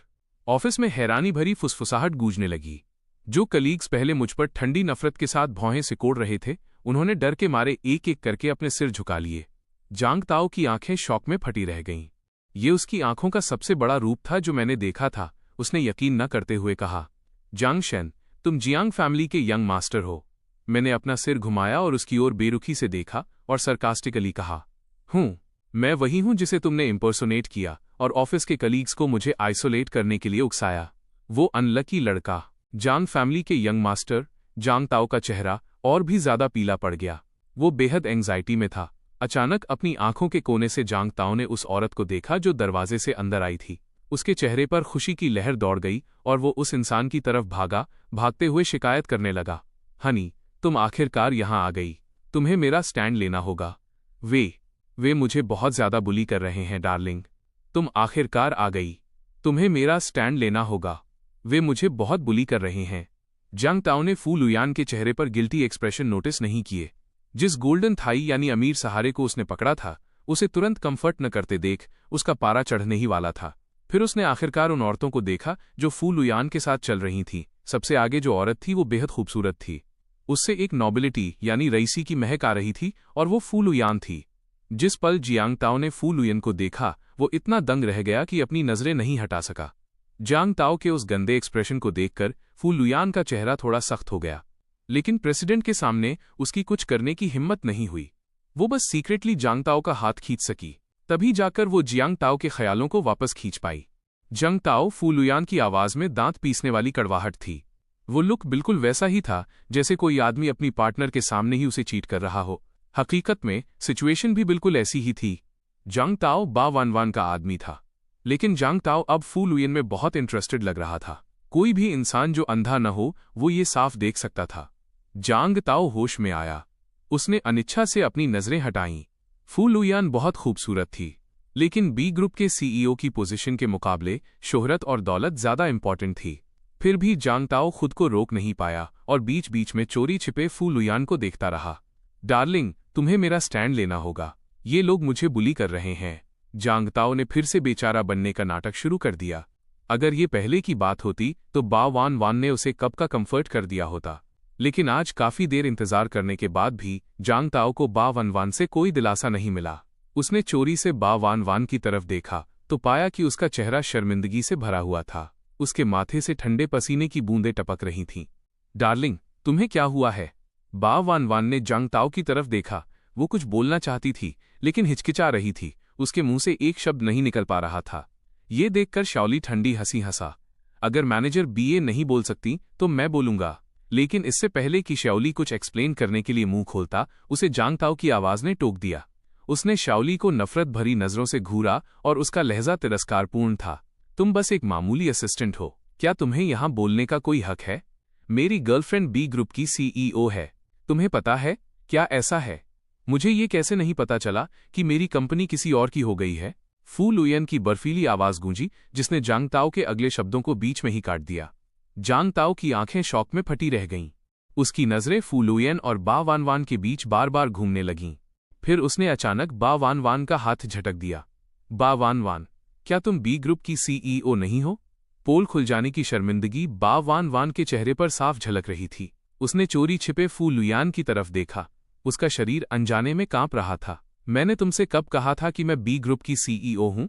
ऑफिस में हैरानी भरी फुसफुसाहट गूंजने लगी। जो कलीग्स पहले मुझ पर ठंडी नफरत के साथ भौहें सिकोड़ रहे थे, उन्होंने डर के मारे एक एक करके अपने सिर झुका लिए। जांग ताओ की आंखें शौक में फटी रह गईं। ये उसकी आंखों का सबसे बड़ा रूप था जो मैंने देखा था। उसने यकीन न करते हुए कहा, जांग शेन, तुम जियांग फैमिली के यंग मास्टर हो? मैंने अपना सिर घुमाया और उसकी ओर बेरुखी से देखा और सरकास्टिकली कहा, हूं, मैं वही हूं जिसे तुमने इम्पर्सोनेट किया और ऑफिस के कलीग्स को मुझे आइसोलेट करने के लिए उकसाया। वो अनलकी लड़का, जांग फैमिली के यंग मास्टर, जांग ताओ का चेहरा और भी ज्यादा पीला पड़ गया। वो बेहद एंग्जाइटी में था। अचानक अपनी आंखों के कोने से जांग ताओ ने उस औरत को देखा जो दरवाजे से अंदर आई थी। उसके चेहरे पर खुशी की लहर दौड़ गई और वो उस इंसान की तरफ भागा, भागते हुए शिकायत करने लगा, हनी, तुम आखिरकार यहां आ गई। तुम्हें मेरा स्टैंड लेना होगा। वे मुझे बहुत ज्यादा बुली कर रहे हैं डार्लिंग। तुम आखिरकार आ गई। तुम्हें मेरा स्टैंड लेना होगा। वे मुझे बहुत बुली कर रहे हैं। जांग ताओ ने फू लुयान के चेहरे पर गिल्टी एक्सप्रेशन नोटिस नहीं किए। जिस गोल्डन थाई यानी अमीर सहारे को उसने पकड़ा था, उसे तुरंत कंफर्ट न करते देख उसका पारा चढ़ने ही वाला था। फिर उसने आखिरकार उन औरतों को देखा जो फू लुयान के साथ चल रही थीं। सबसे आगे जो औरत थी वो बेहद खूबसूरत थी। उससे एक नॉबिलिटी यानी रईसी की महक आ रही थी और वो फू लुयान थी। जिस पल जियांग ताओ ने फू लुयन को देखा, वो इतना दंग रह गया कि अपनी नजरें नहीं हटा सका। जांग ताओ के उस गंदे एक्सप्रेशन को देखकर फू लुयान का चेहरा थोड़ा सख्त हो गया, लेकिन प्रेसिडेंट के सामने उसकी कुछ करने की हिम्मत नहीं हुई। वो बस सीक्रेटली जांग ताओ का हाथ खींच सकी, तभी जाकर वो जियांग ताओ के ख्यालों को वापस खींच पाई। जांग ताओ फू लुयान की आवाज में दांत पीसने वाली कड़वाहट थी। वो लुक बिल्कुल वैसा ही था जैसे कोई आदमी अपनी पार्टनर के सामने ही उसे चीट कर रहा हो। हकीकत में सिचुएशन भी बिल्कुल ऐसी ही थी। जांग ताओ बा वान का आदमी था, लेकिन जांग ताओ अब फू लुयन में बहुत इंटरेस्टेड लग रहा था। कोई भी इंसान जो अंधा न हो वो ये साफ देख सकता था। जांग ताओ होश में आया। उसने अनिच्छा से अपनी नजरें हटाईं। फू लुयान बहुत खूबसूरत थी, लेकिन बी ग्रुप के सीईओ की पोजीशन के मुकाबले शोहरत और दौलत ज्यादा इंपॉर्टेंट थी। फिर भी जांग ताओ खुद को रोक नहीं पाया और बीच बीच में चोरी छिपे फू लुयान को देखता रहा। डार्लिंग, तुम्हें मेरा स्टैंड लेना होगा। ये लोग मुझे बुली कर रहे हैं। जांग ताओ ने फिर से बेचारा बनने का नाटक शुरू कर दिया। अगर ये पहले की बात होती तो बा वान ने उसे कब का कंफर्ट कर दिया होता, लेकिन आज काफी देर इंतजार करने के बाद भी जांग ताओ को बा वान से कोई दिलासा नहीं मिला। उसने चोरी से बा वान की तरफ देखा तो पाया कि उसका चेहरा शर्मिंदगी से भरा हुआ था। उसके माथे से ठंडे पसीने की बूंदें टपक रही थीं। डार्लिंग, तुम्हें क्या हुआ है? बा वान ने जांग ताओ की तरफ देखा। वो कुछ बोलना चाहती थी, लेकिन हिचकिचा रही थी। उसके मुंह से एक शब्द नहीं निकल पा रहा था। ये देखकर शाओली ठंडी हंसी हंसा। अगर मैनेजर बीए नहीं बोल सकती तो मैं बोलूंगा। लेकिन इससे पहले कि शाओली कुछ एक्सप्लेन करने के लिए मुंह खोलता, उसे जांग ताओ की आवाज ने टोक दिया। उसने शाओली को नफरत भरी नजरों से घूरा और उसका लहजा तिरस्कारपूर्ण था। तुम बस एक मामूली असिस्टेंट हो। क्या तुम्हें यहां बोलने का कोई हक है? मेरी गर्लफ्रेंड बी ग्रुप की सीईओ है। तुम्हें पता है क्या ऐसा है? मुझे ये कैसे नहीं पता चला कि मेरी कंपनी किसी और की हो गई है? फू लुयन की बर्फीली आवाज गूंजी, जिसने जांग ताओ के अगले शब्दों को बीच में ही काट दिया। जांग ताओ की आंखें शॉक में फटी रह गईं। उसकी नजरें फू लुयन और बा वान के बीच बार बार घूमने लगीं। फिर उसने अचानक बा वान का हाथ झटक दिया। बा वान, क्या तुम बी ग्रुप की सीईओ नहीं हो? पोल खुल जाने की शर्मिंदगी बा वान के चेहरे पर साफ झलक रही थी। उसने चोरी छिपे फू लुयान की तरफ देखा। उसका शरीर अनजाने में कांप रहा था। मैंने तुमसे कब कहा था कि मैं बी ग्रुप की सीईओ हूं?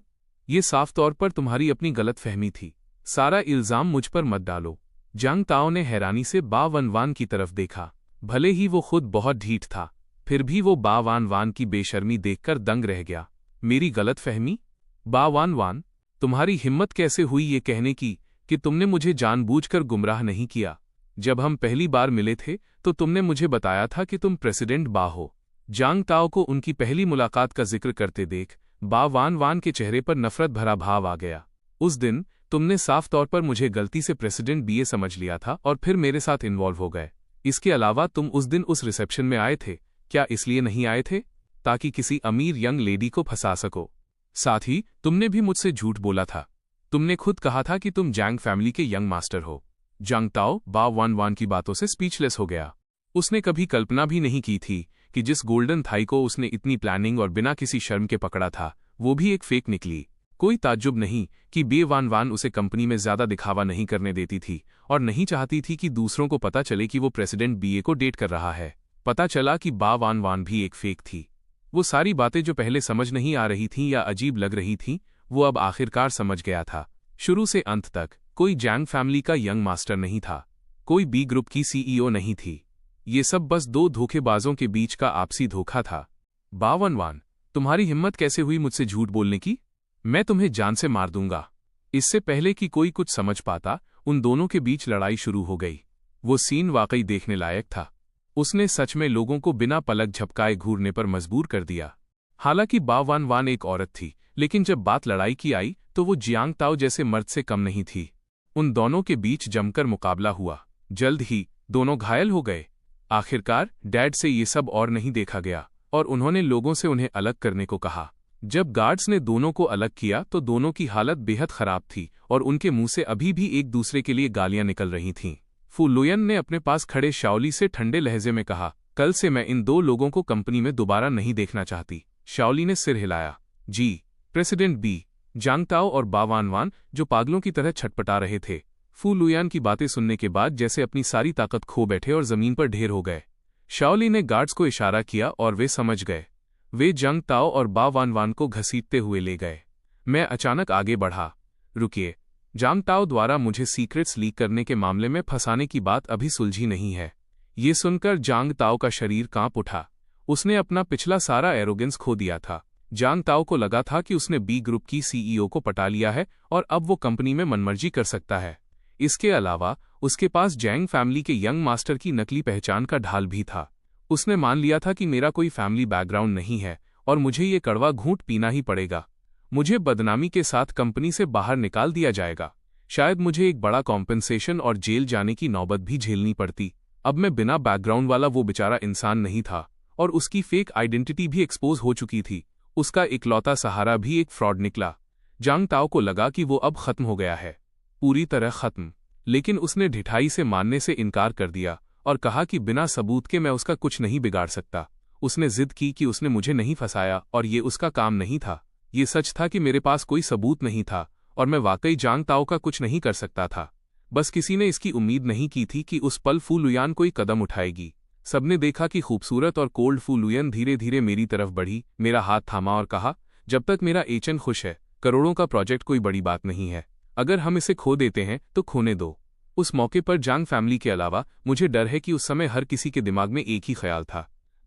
ये साफ तौर पर तुम्हारी अपनी गलतफहमी थी। सारा इल्जाम मुझ पर मत डालो। जांग ताओ ने हैरानी से बा वान की तरफ देखा। भले ही वो खुद बहुत ढीठ था, फिर भी वो बा वान की बेशर्मी देखकर दंग रह गया। मेरी गलतफहमी? बा वान, तुम्हारी हिम्मत कैसे हुई ये कहने की कि तुमने मुझे जानबूझकर गुमराह नहीं किया? जब हम पहली बार मिले थे तो तुमने मुझे बताया था कि तुम प्रेसिडेंट बा हो। जांग ताओ को उनकी पहली मुलाकात का जिक्र करते देख बा वान के चेहरे पर नफरत भरा भाव आ गया। उस दिन तुमने साफ तौर पर मुझे गलती से प्रेसिडेंट बीए समझ लिया था और फिर मेरे साथ इन्वॉल्व हो गए। इसके अलावा तुम उस दिन उस रिसेप्शन में आए थे, क्या इसलिए नहीं आए थे ताकि किसी अमीर यंग लेडी को फंसा सको? साथ ही तुमने भी मुझसे झूठ बोला था। तुमने खुद कहा था कि तुम जैंग फैमिली के यंग मास्टर हो। जांग ताओ बा वान की बातों से स्पीचलेस हो गया। उसने कभी कल्पना भी नहीं की थी कि जिस गोल्डन थाई को उसने इतनी प्लानिंग और बिना किसी शर्म के पकड़ा था, वो भी एक फेक निकली। कोई ताज्जुब नहीं कि बे वान उसे कंपनी में ज्यादा दिखावा नहीं करने देती थी और नहीं चाहती थी कि दूसरों को पता चले कि वो प्रेसिडेंट बीए को डेट कर रहा है। पता चला कि बा वान भी एक फेक थी। वो सारी बातें जो पहले समझ नहीं आ रही थीं या अजीब लग रही थीं, वो अब आखिरकार समझ गया था। शुरू से अंत तक कोई जैंग फैमिली का यंग मास्टर नहीं था, कोई बी ग्रुप की सीईओ नहीं थी। ये सब बस दो धोखेबाजों के बीच का आपसी धोखा था। बा वान, तुम्हारी हिम्मत कैसे हुई मुझसे झूठ बोलने की? मैं तुम्हें जान से मार दूंगा। इससे पहले कि कोई कुछ समझ पाता, उन दोनों के बीच लड़ाई शुरू हो गई। वो सीन वाकई देखने लायक था। उसने सच में लोगों को बिना पलक झपकाए घूरने पर मजबूर कर दिया। हालांकि बा वान वान एक औरत थी, लेकिन जब बात लड़ाई की आई तो वो जियांग ताओ जैसे मर्द से कम नहीं थी। उन दोनों के बीच जमकर मुकाबला हुआ। जल्द ही दोनों घायल हो गए। आखिरकार डैड से ये सब और नहीं देखा गया और उन्होंने लोगों से उन्हें अलग करने को कहा। जब गार्ड्स ने दोनों को अलग किया तो दोनों की हालत बेहद खराब थी और उनके मुंह से अभी भी एक दूसरे के लिए गालियां निकल रही थीं। फू लुयन ने अपने पास खड़े शाओली से ठंडे लहजे में कहा, कल से मैं इन दो लोगों को कंपनी में दोबारा नहीं देखना चाहती। शाओली ने सिर हिलाया। जी प्रेसिडेंट बी। जांग ताओ और बा वान वान जो पागलों की तरह छटपटा रहे थे, फू लुयान की बातें सुनने के बाद जैसे अपनी सारी ताकत खो बैठे और जमीन पर ढेर हो गए। शाओली ने गार्ड्स को इशारा किया और वे समझ गए। वे जांग ताओ और बा वान वान को घसीटते हुए ले गए। मैं अचानक आगे बढ़ा। रुकिए, जांग ताओ द्वारा मुझे सीक्रेट्स लीक करने के मामले में फंसाने की बात अभी सुलझी नहीं है। ये सुनकर जांग ताओ का शरीर कांप उठा। उसने अपना पिछला सारा एरोगेंस खो दिया था। जांग ताओ को लगा था कि उसने बी ग्रुप की सीईओ को पटा लिया है और अब वो कंपनी में मनमर्जी कर सकता है। इसके अलावा उसके पास जैंग फैमिली के यंग मास्टर की नकली पहचान का ढाल भी था। उसने मान लिया था कि मेरा कोई फैमिली बैकग्राउंड नहीं है और मुझे ये कड़वा घूंट पीना ही पड़ेगा। मुझे बदनामी के साथ कंपनी से बाहर निकाल दिया जाएगा। शायद मुझे एक बड़ा कॉम्पेंसेशन और जेल जाने की नौबत भी झेलनी पड़ती। अब मैं बिना बैकग्राउंड वाला वो बेचारा इंसान नहीं था और उसकी फेक आइडेंटिटी भी एक्सपोज हो चुकी थी। उसका इकलौता सहारा भी एक फ्रॉड निकला। जांग ताओ को लगा कि वो अब खत्म हो गया है, पूरी तरह खत्म। लेकिन उसने ढिठाई से मानने से इनकार कर दिया और कहा कि बिना सबूत के मैं उसका कुछ नहीं बिगाड़ सकता। उसने जिद की कि उसने मुझे नहीं फंसाया और ये उसका काम नहीं था। ये सच था कि मेरे पास कोई सबूत नहीं था और मैं वाकई जांग ताओ का कुछ नहीं कर सकता था। बस किसी ने इसकी उम्मीद नहीं की थी कि उस पल फू लुयान कोई कदम उठाएगी। सबने देखा कि खूबसूरत और कोल्ड फू लुयन धीरे धीरे मेरी तरफ बढ़ी, मेरा हाथ थामा और कहा, जब तक मेरा एचएन खुश है, करोड़ों का प्रोजेक्ट कोई बड़ी बात नहीं है। अगर हम इसे खो देते हैं तो खोने दो। उस मौके पर जांग फैमिली के अलावा मुझे डर है कि उस समय हर किसी के दिमाग में एक ही ख्याल था,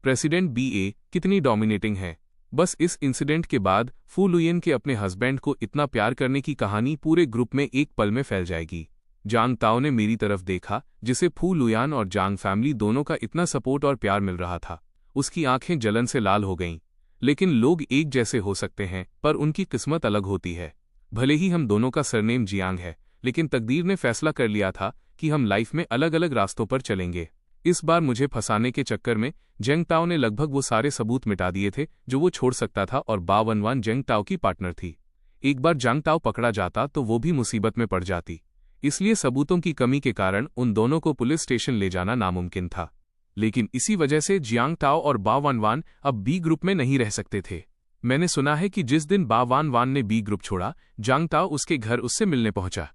प्रेसिडेंट BA कितनी डोमिनेटिंग है। बस इस इंसिडेंट के बाद फू लुयन के अपने हस्बैंड को इतना प्यार करने की कहानी पूरे ग्रुप में एक पल में फैल जाएगी। जांग ताओ ने मेरी तरफ देखा, जिसे फू लुयान और जांग फैमिली दोनों का इतना सपोर्ट और प्यार मिल रहा था। उसकी आंखें जलन से लाल हो गईं। लेकिन लोग एक जैसे हो सकते हैं, पर उनकी किस्मत अलग होती है। भले ही हम दोनों का सरनेम जियांग है, लेकिन तकदीर ने फैसला कर लिया था कि हम लाइफ में अलग अलग रास्तों पर चलेंगे। इस बार मुझे फंसाने के चक्कर में जेंग ताओ ने लगभग वो सारे सबूत मिटा दिए थे जो वो छोड़ सकता था और बा वन वान जेंग ताओ की पार्टनर थी। एक बार जांग ताओ पकड़ा जाता तो वो भी मुसीबत में पड़ जाती। इसलिए सबूतों की कमी के कारण उन दोनों को पुलिस स्टेशन ले जाना नामुमकिन था। लेकिन इसी वजह से जियांग ताओ और बा वान वान अब बी ग्रुप में नहीं रह सकते थे। मैंने सुना है कि जिस दिन बा वान वान ने बी ग्रुप छोड़ा, जांग ताओ उसके घर उससे मिलने पहुंचा।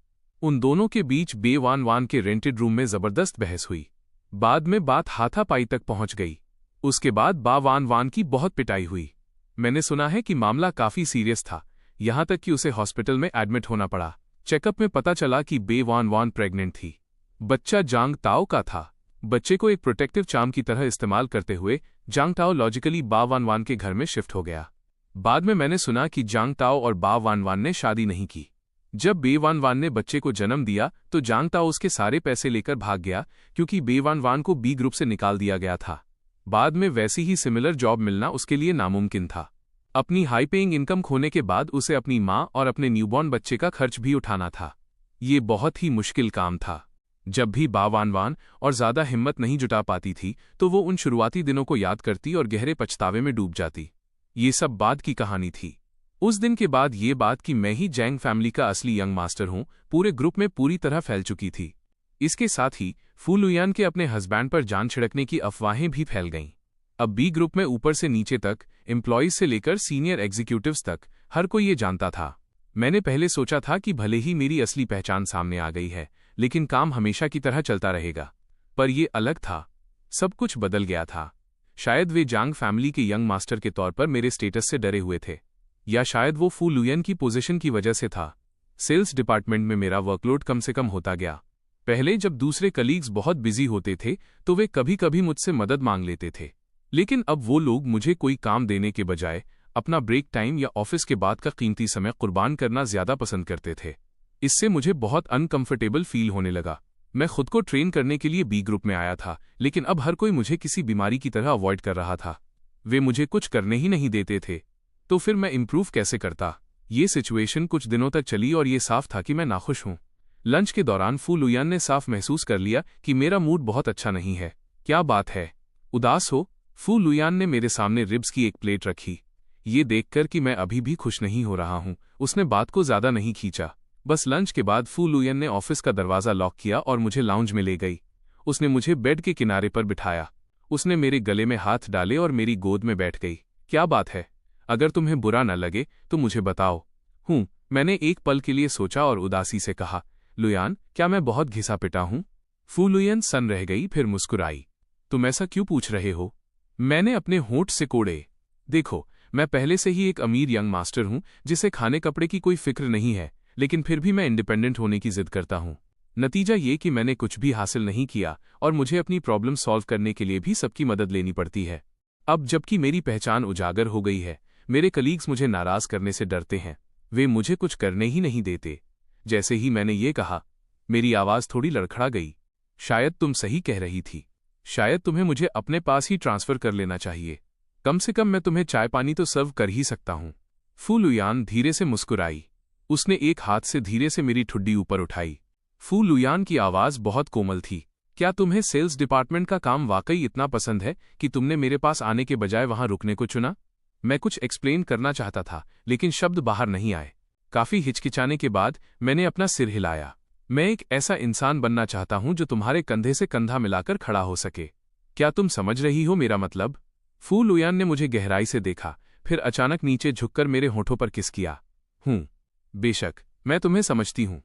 उन दोनों के बीच बे वान वान के रेंटेड रूम में जबरदस्त बहस हुई। बाद में बात हाथापाई तक पहुंच गई। उसके बाद बा वान वान की बहुत पिटाई हुई। मैंने सुना है कि मामला काफी सीरियस था, यहां तक कि उसे हॉस्पिटल में एडमिट होना पड़ा। चेकअप में पता चला कि बे वान वान प्रेग्नेंट थी। बच्चा जांग ताओ का था। बच्चे को एक प्रोटेक्टिव चार्म की तरह इस्तेमाल करते हुए जांग ताओ लॉजिकली बा वान वान के घर में शिफ्ट हो गया। बाद में मैंने सुना कि जांग ताओ और बा वान वान ने शादी नहीं की। जब बे वान वान ने बच्चे को जन्म दिया तो जांग ताओ उसके सारे पैसे लेकर भाग गया, क्योंकि बे वान वान को बी ग्रुप से निकाल दिया गया था। बाद में वैसी ही सिमिलर जॉब मिलना उसके लिए नामुमकिन था। अपनी हाई पेइंग इनकम खोने के बाद उसे अपनी मां और अपने न्यूबॉर्न बच्चे का खर्च भी उठाना था। ये बहुत ही मुश्किल काम था। जब भी बा वान वान और ज्यादा हिम्मत नहीं जुटा पाती थी तो वो उन शुरुआती दिनों को याद करती और गहरे पछतावे में डूब जाती। ये सब बाद की कहानी थी। उस दिन के बाद ये बात कि मैं ही जैंग फैमिली का असली यंग मास्टर हूं पूरे ग्रुप में पूरी तरह फैल चुकी थी। इसके साथ ही फू लुयान के अपने हस्बैंड पर जान छिड़कने की अफवाहें भी फैल गईं। अब बी ग्रुप में ऊपर से नीचे तक, एम्प्लॉयज से लेकर सीनियर एग्जीक्यूटिव्स तक, हर कोई ये जानता था। मैंने पहले सोचा था कि भले ही मेरी असली पहचान सामने आ गई है, लेकिन काम हमेशा की तरह चलता रहेगा। पर यह अलग था। सब कुछ बदल गया था। शायद वे जांग फैमिली के यंग मास्टर के तौर पर मेरे स्टेटस से डरे हुए थे, या शायद वो फू लुयन की पोजीशन की वजह से था। सेल्स डिपार्टमेंट में मेरा वर्कलोड कम से कम होता गया। पहले जब दूसरे कलीग्स बहुत बिजी होते थे तो वे कभी कभी मुझसे मदद मांग लेते थे, लेकिन अब वो लोग मुझे कोई काम देने के बजाय अपना ब्रेक टाइम या ऑफिस के बाद का कीमती समय कुर्बान करना ज्यादा पसंद करते थे। इससे मुझे बहुत अनकंफर्टेबल फील होने लगा। मैं खुद को ट्रेन करने के लिए बी ग्रुप में आया था, लेकिन अब हर कोई मुझे किसी बीमारी की तरह अवॉइड कर रहा था। वे मुझे कुछ करने ही नहीं देते थे, तो फिर मैं इम्प्रूव कैसे करता? ये सिचुएशन कुछ दिनों तक चली और ये साफ था कि मैं नाखुश हूं। लंच के दौरान फू लुयान ने साफ महसूस कर लिया कि मेरा मूड बहुत अच्छा नहीं है। क्या बात है, उदास हो? फू लुयान ने मेरे सामने रिब्स की एक प्लेट रखी। ये देखकर कि मैं अभी भी खुश नहीं हो रहा हूं, उसने बात को ज्यादा नहीं खींचा। बस लंच के बाद फू लुयान ने ऑफिस का दरवाजा लॉक किया और मुझे लाउंज में ले गई। उसने मुझे बेड के किनारे पर बिठाया। उसने मेरे गले में हाथ डाले और मेरी गोद में बैठ गई। क्या बात है? अगर तुम्हें बुरा न लगे तो मुझे बताओ। मैंने एक पल के लिए सोचा और उदासी से कहा, लुयान, क्या मैं बहुत घिसा पिटा हूं? फू लुयान सन रह गई, फिर मुस्कुराई। तुम ऐसा क्यों पूछ रहे हो? मैंने अपने होंठ से कोड़े। देखो, मैं पहले से ही एक अमीर यंग मास्टर हूं जिसे खाने कपड़े की कोई फिक्र नहीं है, लेकिन फिर भी मैं इंडिपेंडेंट होने की जिद करता हूं। नतीजा ये कि मैंने कुछ भी हासिल नहीं किया और मुझे अपनी प्रॉब्लम सॉल्व करने के लिए भी सबकी मदद लेनी पड़ती है। अब जबकि मेरी पहचान उजागर हो गई है, मेरे कलीग्स मुझे नाराज करने से डरते हैं। वे मुझे कुछ करने ही नहीं देते। जैसे ही मैंने ये कहा, मेरी आवाज थोड़ी लड़खड़ा गई। शायद तुम सही कह रही थी। शायद तुम्हें मुझे अपने पास ही ट्रांसफर कर लेना चाहिए। कम से कम मैं तुम्हें चाय पानी तो सर्व कर ही सकता हूं। फू लुयान धीरे से मुस्कुराई। उसने एक हाथ से धीरे से मेरी ठुड्डी ऊपर उठाई। फू लुयान की आवाज बहुत कोमल थी। क्या तुम्हें सेल्स डिपार्टमेंट का काम वाकई इतना पसंद है कि तुमने मेरे पास आने के बजाय वहां रुकने को चुना? मैं कुछ एक्सप्लेन करना चाहता था, लेकिन शब्द बाहर नहीं आए। काफी हिचकिचाने के बाद मैंने अपना सिर हिलाया। मैं एक ऐसा इंसान बनना चाहता हूं जो तुम्हारे कंधे से कंधा मिलाकर खड़ा हो सके। क्या तुम समझ रही हो मेरा मतलब? फू लुयान ने मुझे गहराई से देखा, फिर अचानक नीचे झुककर मेरे होठों पर किस किया। बेशक, मैं तुम्हें समझती हूं।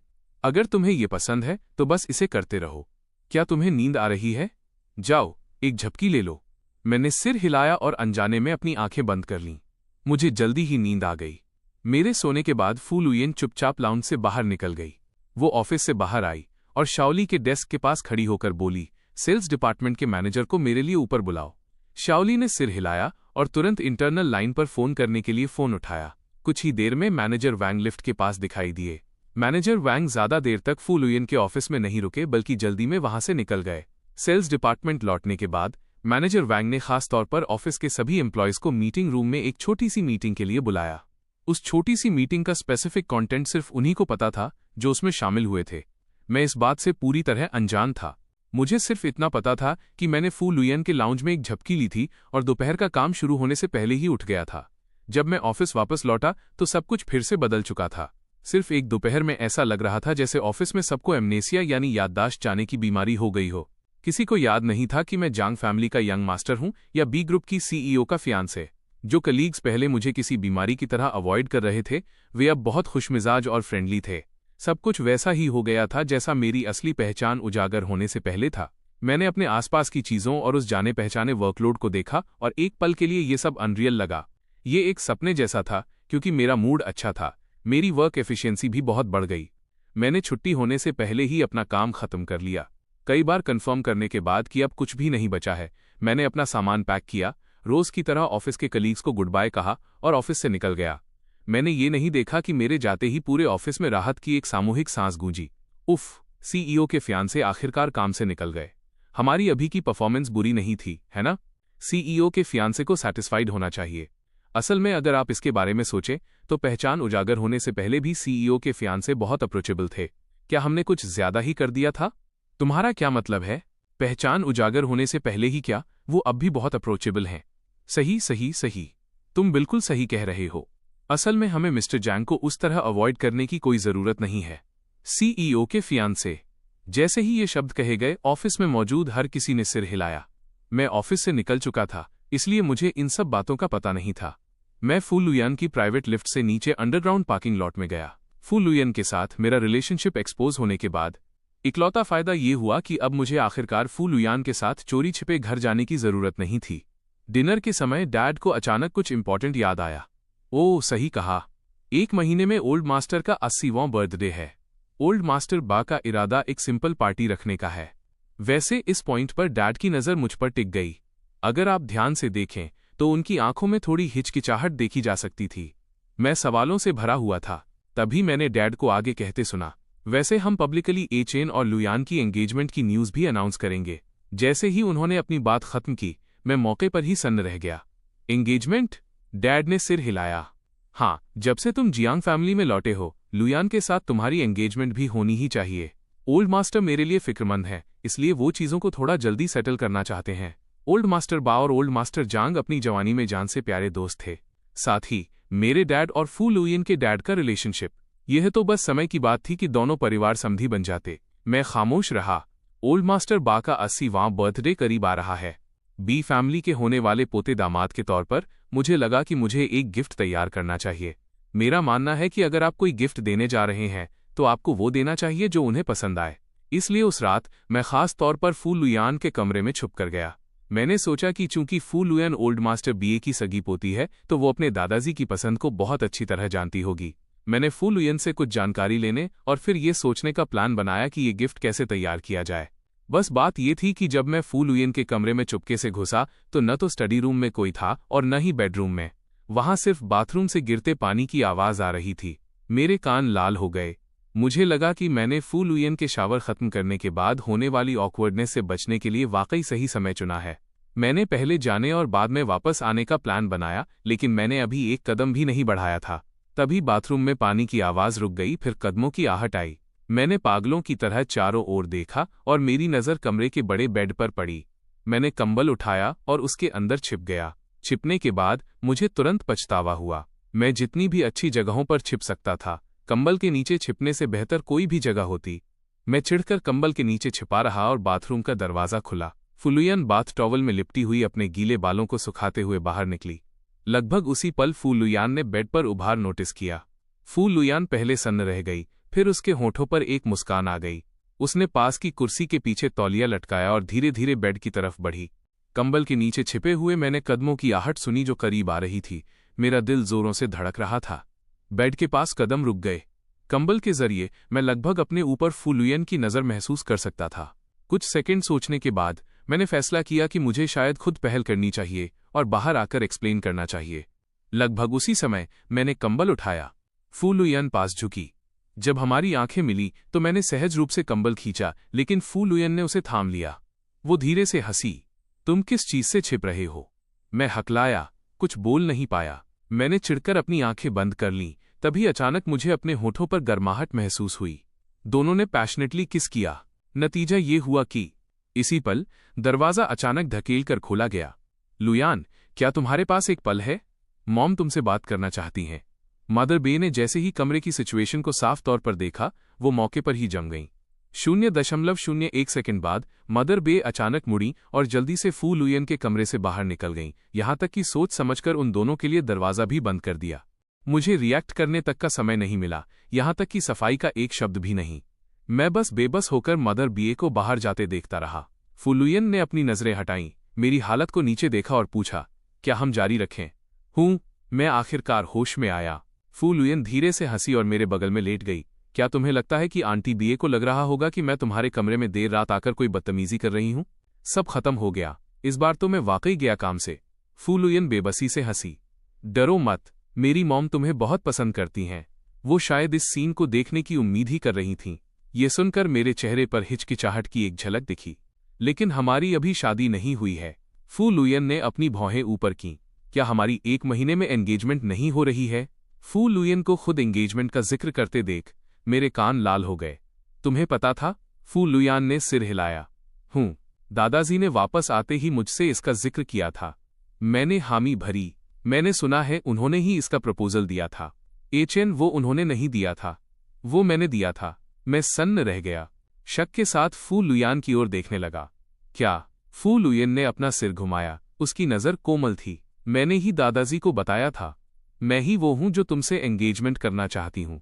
अगर तुम्हें ये पसंद है तो बस इसे करते रहो। क्या तुम्हें नींद आ रही है? जाओ, एक झपकी ले लो। मैंने सिर हिलाया और अनजाने में अपनी आंखें बंद कर लीं। मुझे जल्दी ही नींद आ गई। मेरे सोने के बाद फू लुयान चुपचाप लाउंज से बाहर निकल गई। वो ऑफिस से बाहर आई और शाओली के डेस्क के पास खड़ी होकर बोली, सेल्स डिपार्टमेंट के मैनेजर को मेरे लिए ऊपर बुलाओ। शाओली ने सिर हिलाया और तुरंत इंटरनल लाइन पर फोन करने के लिए फोन उठाया। कुछ ही देर में मैनेजर वैंग लिफ्ट के पास दिखाई दिए। मैनेजर वैंग ज्यादा देर तक फू लुयान के ऑफिस में नहीं रुके, बल्कि जल्दी में वहां से निकल गए। सेल्स डिपार्टमेंट लौटने के बाद मैनेजर वैंग ने खास तौर पर ऑफिस के सभी एम्प्लॉयज को मीटिंग रूम में एक छोटी सी मीटिंग के लिए बुलाया। उस छोटी सी मीटिंग का स्पेसिफिक कंटेंट सिर्फ उन्हीं को पता था जो उसमें शामिल हुए थे। मैं इस बात से पूरी तरह अनजान था। मुझे सिर्फ इतना पता था कि मैंने फू लुयान के लाउंज में एक झपकी ली थी और दोपहर का काम शुरू होने से पहले ही उठ गया था। जब मैं ऑफिस वापस लौटा तो सब कुछ फिर से बदल चुका था। सिर्फ एक दोपहर में ऐसा लग रहा था जैसे ऑफिस में सबको एमनेसिया यानी याददाश्त जाने की बीमारी हो गई हो। किसी को याद नहीं था कि मैं जांग फैमिली का यंग मास्टर हूं या बी ग्रुप की सीईओ का फियांसे। जो कलीग्स पहले मुझे किसी बीमारी की तरह अवॉइड कर रहे थे, वे अब बहुत खुशमिजाज और फ्रेंडली थे। सब कुछ वैसा ही हो गया था जैसा मेरी असली पहचान उजागर होने से पहले था। मैंने अपने आसपास की चीजों और उस जाने पहचाने वर्कलोड को देखा और एक पल के लिए ये सब अनरियल लगा। ये एक सपने जैसा था, क्योंकि मेरा मूड अच्छा था। मेरी वर्क एफिशिएंसी भी बहुत बढ़ गई। मैंने छुट्टी होने से पहले ही अपना काम खत्म कर लिया। कई बार कंफर्म करने के बाद कि अब कुछ भी नहीं बचा है, मैंने अपना सामान पैक किया, रोज की तरह ऑफिस के कलीग्स को गुड बाय कहा और ऑफिस से निकल गया। मैंने ये नहीं देखा कि मेरे जाते ही पूरे ऑफिस में राहत की एक सामूहिक सांस गूंजी। उफ, सीईओ के फियांसे आखिरकार काम से निकल गए। हमारी अभी की परफॉर्मेंस बुरी नहीं थी, है ना? सीईओ के फियांसे को सैटिस्फाइड होना चाहिए। असल में अगर आप इसके बारे में सोचें तो पहचान उजागर होने से पहले भी सीईओ के फियांसे बहुत अप्रोचेबल थे। क्या हमने कुछ ज्यादा ही कर दिया था? तुम्हारा क्या मतलब है? पहचान उजागर होने से पहले ही क्या, वो अब भी बहुत अप्रोचेबल हैं। सही सही सही, तुम बिल्कुल सही कह रहे हो। असल में हमें मिस्टर जैंग को उस तरह अवॉइड करने की कोई जरूरत नहीं है। सीईओ के फियांसे। जैसे ही ये शब्द कहे गए, ऑफिस में मौजूद हर किसी ने सिर हिलाया। मैं ऑफिस से निकल चुका था, इसलिए मुझे इन सब बातों का पता नहीं था। मैं फू लुयान की प्राइवेट लिफ्ट से नीचे अंडरग्राउंड पार्किंग लॉट में गया। फू लुयान के साथ मेरा रिलेशनशिप एक्सपोज होने के बाद इकलौता फायदा ये हुआ कि अब मुझे आखिरकार फू लुयान के साथ चोरी छिपे घर जाने की जरूरत नहीं थी। डिनर के समय डैड को अचानक कुछ इंपॉर्टेंट याद आया। ओह, सही कहा, 1 महीने में ओल्ड मास्टर का 80वां बर्थडे है। ओल्ड मास्टर बा का इरादा एक सिंपल पार्टी रखने का है। वैसे इस पॉइंट पर डैड की नजर मुझ पर टिक गई। अगर आप ध्यान से देखें तो उनकी आंखों में थोड़ी हिचकिचाहट देखी जा सकती थी। मैं सवालों से भरा हुआ था। तभी मैंने डैड को आगे कहते सुना, वैसे हम पब्लिकली एचेन और लुयान की एंगेजमेंट की न्यूज़ भी अनाउंस करेंगे। जैसे ही उन्होंने अपनी बात खत्म की, मैं मौके पर ही सन्न रह गया। एंगेजमेंट? डैड ने सिर हिलाया। हाँ, जब से तुम जियांग फैमिली में लौटे हो, लुयान के साथ तुम्हारी एंगेजमेंट भी होनी ही चाहिए। ओल्ड मास्टर मेरे लिए फिक्रमंद है, इसलिए वो चीज़ों को थोड़ा जल्दी सेटल करना चाहते हैं। ओल्ड मास्टर बा और ओल्ड मास्टर जांग अपनी जवानी में जान से प्यारे दोस्त थे। साथ ही मेरे डैड और फू लुयन के डैड का रिलेशनशिप, यह तो बस समय की बात थी कि दोनों परिवार समधी बन जाते। मैं खामोश रहा। ओल्ड मास्टर बा का 80वां बर्थडे करीब आ रहा है। बी फैमिली के होने वाले पोते दामाद के तौर पर मुझे लगा कि मुझे एक गिफ्ट तैयार करना चाहिए। मेरा मानना है कि अगर आप कोई गिफ्ट देने जा रहे हैं तो आपको वो देना चाहिए जो उन्हें पसंद आए। इसलिए उस रात मैं खास तौर पर फू लुयान के कमरे में छुप कर गया। मैंने सोचा कि चूंकि फू लुयान ओल्ड मास्टर बीए की सगी पोती है तो वो अपने दादाजी की पसंद को बहुत अच्छी तरह जानती होगी। मैंने फू लुयन से कुछ जानकारी लेने और फिर ये सोचने का प्लान बनाया कि ये गिफ्ट कैसे तैयार किया जाए। बस बात ये थी कि जब मैं फू लुयन के कमरे में चुपके से घुसा तो न तो स्टडी रूम में कोई था और न ही बेडरूम में। वहां सिर्फ बाथरूम से गिरते पानी की आवाज आ रही थी। मेरे कान लाल हो गए। मुझे लगा कि मैंने फू लुयन के शावर खत्म करने के बाद होने वाली ऑकवर्डनेस से बचने के लिए वाकई सही समय चुना है। मैंने पहले जाने और बाद में वापस आने का प्लान बनाया, लेकिन मैंने अभी एक कदम भी नहीं बढ़ाया था। तभी बाथरूम में पानी की आवाज रुक गई, फिर कदमों की आहट आई। मैंने पागलों की तरह चारों ओर देखा और मेरी नज़र कमरे के बड़े बेड पर पड़ी। मैंने कंबल उठाया और उसके अंदर छिप गया। छिपने के बाद मुझे तुरंत पछतावा हुआ। मैं जितनी भी अच्छी जगहों पर छिप सकता था, कंबल के नीचे छिपने से बेहतर कोई भी जगह होती। मैं चिढ़कर कंबल के नीचे छिपा रहा और बाथरूम का दरवाज़ा खुला। फू लुयन बाथ टॉवल में लिपटी हुई अपने गीले बालों को सुखाते हुए बाहर निकली। लगभग उसी पल फू लुयान ने बेड पर उभार नोटिस किया। फू लुयान पहले सन्न रह गई, फिर उसके होठों पर एक मुस्कान आ गई। उसने पास की कुर्सी के पीछे तौलिया लटकाया और धीरे धीरे बेड की तरफ बढ़ी। कंबल के नीचे छिपे हुए मैंने कदमों की आहट सुनी जो करीब आ रही थी। मेरा दिल जोरों से धड़क रहा था। बेड के पास कदम रुक गए। कंबल के जरिए मैं लगभग अपने ऊपर फू लुयन की नज़र महसूस कर सकता था। कुछ सेकंड सोचने के बाद मैंने फैसला किया कि मुझे शायद खुद पहल करनी चाहिए और बाहर आकर एक्सप्लेन करना चाहिए। लगभग उसी समय मैंने कंबल उठाया। फू लुयन पास झुकी। जब हमारी आंखें मिली तो मैंने सहज रूप से कंबल खींचा, लेकिन फू लुयन ने उसे थाम लिया। वो धीरे से हंसी। तुम किस चीज से छिप रहे हो? मैं हकलाया, कुछ बोल नहीं पाया। मैंने चिढ़कर अपनी आंखें बंद कर लीं। तभी अचानक मुझे अपने होठों पर गर्माहट महसूस हुई। दोनों ने पैशनेटली किस किया। नतीजा ये हुआ कि इसी पल दरवाज़ा अचानक धकेल कर खोला गया। लुयान, क्या तुम्हारे पास एक पल है? मॉम तुमसे बात करना चाहती हैं। मदर बे ने जैसे ही कमरे की सिचुएशन को साफ तौर पर देखा, वो मौके पर ही जम गईं। 0.01 सेकंड बाद मदर बे अचानक मुड़ी और जल्दी से फू लुयन के कमरे से बाहर निकल गईं, यहां तक कि सोच समझकर उन दोनों के लिए दरवाज़ा भी बंद कर दिया। मुझे रिएक्ट करने तक का समय नहीं मिला, यहां तक कि सफाई का एक शब्द भी नहीं। मैं बस बेबस होकर मदर बीए को बाहर जाते देखता रहा। फू लुयन ने अपनी नजरें हटाईं, मेरी हालत को नीचे देखा और पूछा, क्या हम जारी रखें? मैं आखिरकार होश में आया। फू लुयन धीरे से हंसी और मेरे बगल में लेट गई। क्या तुम्हें लगता है कि आंटी बीए को लग रहा होगा कि मैं तुम्हारे कमरे में देर रात आकर कोई बदतमीजी कर रही हूं? सब खत्म हो गया। इस बार तो मैं वाकई गया काम से। फू लुयन बेबसी से हंसी। डरो मत, मेरी मॉम तुम्हें बहुत पसंद करती हैं। वो शायद इस सीन को देखने की उम्मीद ही कर रही थीं। ये सुनकर मेरे चेहरे पर हिचकिचाहट की एक झलक दिखी। लेकिन हमारी अभी शादी नहीं हुई है। फू लुयन ने अपनी भौहें ऊपर कीं। क्या हमारी 1 महीने में एंगेजमेंट नहीं हो रही है? फू लुयन को खुद एंगेजमेंट का जिक्र करते देख मेरे कान लाल हो गए। तुम्हें पता था? फू लुयान ने सिर हिलाया। दादाजी ने वापस आते ही मुझसे इसका जिक्र किया था। मैंने हामी भरी। मैंने सुना है उन्होंने ही इसका प्रपोजल दिया था। एचएन वो उन्होंने नहीं दिया था, वो मैंने दिया था। मैं सन्न रह गया। शक के साथ फू लुयान की ओर देखने लगा। क्या? फू लुयन ने अपना सिर घुमाया। उसकी नज़र कोमल थी। मैंने ही दादाजी को बताया था। मैं ही वो हूं जो तुमसे एंगेजमेंट करना चाहती हूं।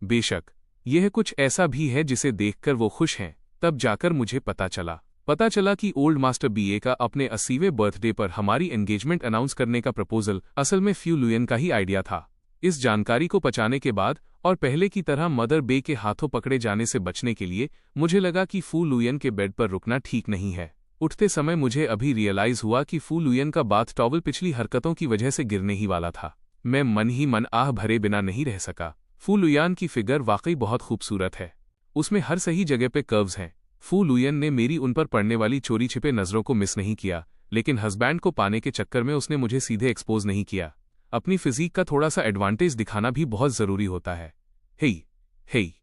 बेशक यह कुछ ऐसा भी है जिसे देखकर वो खुश हैं। तब जाकर मुझे पता चला कि ओल्ड मास्टर बीए का अपने 80वें बर्थडे पर हमारी एंगेजमेंट अनाउंस करने का प्रपोजल असल में फू लुयन का ही आइडिया था। इस जानकारी को पचाने के बाद और पहले की तरह मदर बे के हाथों पकड़े जाने से बचने के लिए मुझे लगा कि फू लुयन के बेड पर रुकना ठीक नहीं है। उठते समय मुझे अभी रियलाइज हुआ कि फू लुयन का बाथ टॉवल पिछली हरकतों की वजह से गिरने ही वाला था। मैं मन ही मन आह भरे बिना नहीं रह सका। फू लुयान की फिगर वाकई बहुत खूबसूरत है। उसमें हर सही जगह पे कर्व्स हैं। फू लुयन ने मेरी उन पर पड़ने वाली चोरी छिपे नजरों को मिस नहीं किया, लेकिन हस्बैंड को पाने के चक्कर में उसने मुझे सीधे एक्सपोज नहीं किया। अपनी फिजीक का थोड़ा सा एडवांटेज दिखाना भी बहुत जरूरी होता है। हेई हेई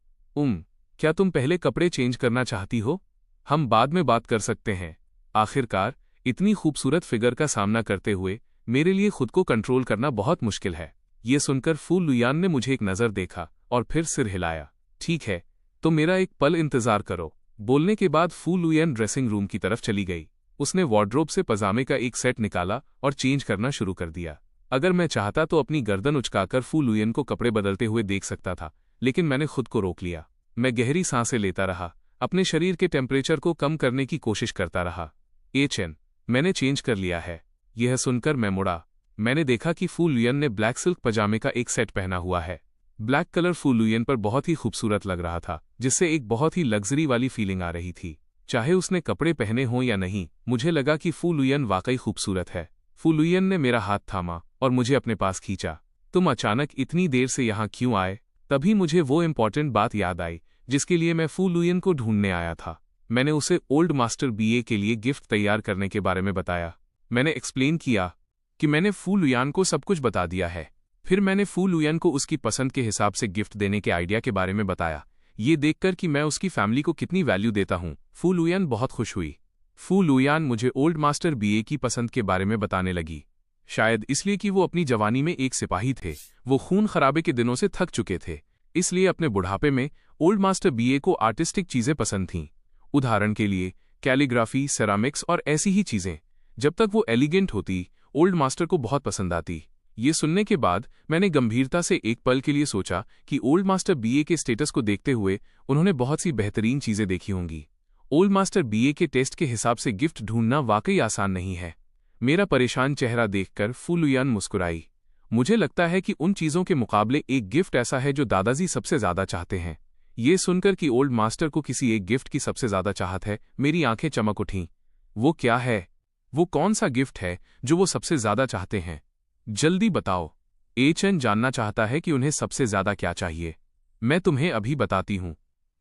क्या तुम पहले कपड़े चेंज करना चाहती हो? हम बाद में बात कर सकते हैं। आखिरकार इतनी खूबसूरत फिगर का सामना करते हुए मेरे लिए खुद को कंट्रोल करना बहुत मुश्किल है। ये सुनकर फू लुयान ने मुझे एक नज़र देखा और फिर सिर हिलाया। ठीक है, तो मेरा एक पल इंतजार करो। बोलने के बाद फू लुयान ड्रेसिंग रूम की तरफ चली गई। उसने वार्डरोब से पजामे का एक सेट निकाला और चेंज करना शुरू कर दिया। अगर मैं चाहता तो अपनी गर्दन उचकाकर फू लुयन को कपड़े बदलते हुए देख सकता था, लेकिन मैंने खुद को रोक लिया। मैं गहरी सांसें लेता रहा, अपने शरीर के टेम्परेचर को कम करने की कोशिश करता रहा। एचएन, मैंने चेंज कर लिया है। यह सुनकर मैं मुड़ा। मैंने देखा कि फू लुयन ने ब्लैक सिल्क पजामे का एक सेट पहना हुआ है। ब्लैक कलर फू लुयन पर बहुत ही खूबसूरत लग रहा था, जिससे एक बहुत ही लग्जरी वाली फीलिंग आ रही थी। चाहे उसने कपड़े पहने हों या नहीं, मुझे लगा कि फू लुयन वाकई खूबसूरत है। फू लुयन ने मेरा हाथ थामा और मुझे अपने पास खींचा। तुम अचानक इतनी देर से यहाँ क्यों आए? तभी मुझे वो इम्पॉर्टेंट बात याद आई जिसके लिए मैं फू लुयन को ढूंढने आया था। मैंने उसे ओल्ड मास्टर बीए के लिए गिफ्ट तैयार करने के बारे में बताया। मैंने एक्सप्लेन किया कि मैंने फू लुयान को सब कुछ बता दिया है। फिर मैंने फू लुयन को उसकी पसंद के हिसाब से गिफ्ट देने के आइडिया के बारे में बताया। ये देखकर कि मैं उसकी फैमिली को कितनी वैल्यू देता हूँ, फू लुयन बहुत खुश हुई। फू लुयान मुझे ओल्ड मास्टर बीए की पसंद के बारे में बताने लगी। शायद इसलिए कि वो अपनी जवानी में एक सिपाही थे। वो खून खराबे के दिनों से थक चुके थे, इसलिए अपने बुढ़ापे में ओल्ड मास्टर बीए को आर्टिस्टिक चीजें पसंद थीं। उदाहरण के लिए कैलीग्राफी, सेरामिक्स और ऐसी ही चीजें। जब तक वो एलिगेंट होती, ओल्ड मास्टर को बहुत पसंद आती। ये सुनने के बाद मैंने गंभीरता से एक पल के लिए सोचा कि ओल्ड मास्टर बीए के स्टेटस को देखते हुए उन्होंने बहुत सी बेहतरीन चीजें देखी होंगी। ओल्ड मास्टर बीए के टेस्ट के हिसाब से गिफ्ट ढूंढना वाकई आसान नहीं है। मेरा परेशान चेहरा देखकर फू लुयान मुस्कुराई। मुझे लगता है कि उन चीजों के मुकाबले एक गिफ्ट ऐसा है जो दादाजी सबसे ज्यादा चाहते हैं। ये सुनकर कि ओल्ड मास्टर को किसी एक गिफ्ट की सबसे ज्यादा चाहत है, मेरी आंखें चमक उठीं। वो क्या है? वो कौन सा गिफ्ट है जो वो सबसे ज्यादा चाहते हैं? जल्दी बताओ। एचएन जानना चाहता है कि उन्हें सबसे ज्यादा क्या चाहिए। मैं तुम्हें अभी बताती हूं।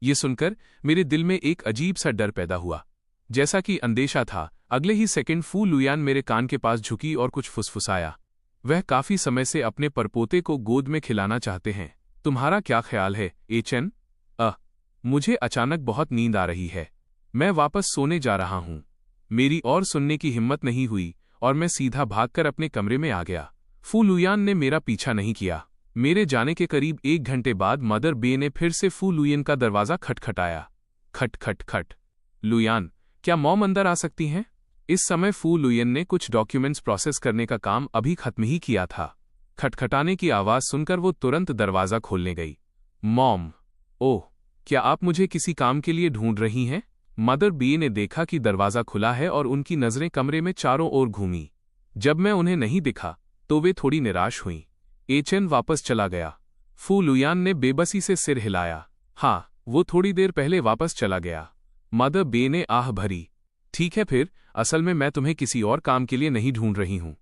ये सुनकर मेरे दिल में एक अजीब सा डर पैदा हुआ। जैसा कि अंदेशा था, अगले ही सेकंड फू लुयान मेरे कान के पास झुकी और कुछ फुसफुसाया। वह काफी समय से अपने परपोते को गोद में खिलाना चाहते हैं। तुम्हारा क्या ख्याल है, एचएन? मुझे अचानक बहुत नींद आ रही है। मैं वापस सोने जा रहा हूं। मेरी और सुनने की हिम्मत नहीं हुई और मैं सीधा भागकर अपने कमरे में आ गया। फू लुयान ने मेरा पीछा नहीं किया। मेरे जाने के करीब 1 घंटे बाद मदर बे ने फिर से फू लुयन का दरवाजा खटखटाया। खट खट खट। लुयान, क्या मॉम अंदर आ सकती हैं? इस समय फू लुयन ने कुछ डॉक्यूमेंट्स प्रोसेस करने का काम अभी खत्म ही किया था। खटखटाने की आवाज सुनकर वो तुरंत दरवाजा खोलने गई। मॉम, ओह, क्या आप मुझे किसी काम के लिए ढूंढ रही हैं? मदर बी ने देखा कि दरवाजा खुला है और उनकी नजरें कमरे में चारों ओर घूमी। जब मैं उन्हें नहीं दिखा तो वे थोड़ी निराश हुईं। एचएन वापस चला गया। फू लुयान ने बेबसी से सिर हिलाया। हाँ, वो थोड़ी देर पहले वापस चला गया। मदर बे ने आह भरी। ठीक है फिर, असल में मैं तुम्हें किसी और काम के लिए नहीं ढूंढ रही हूं।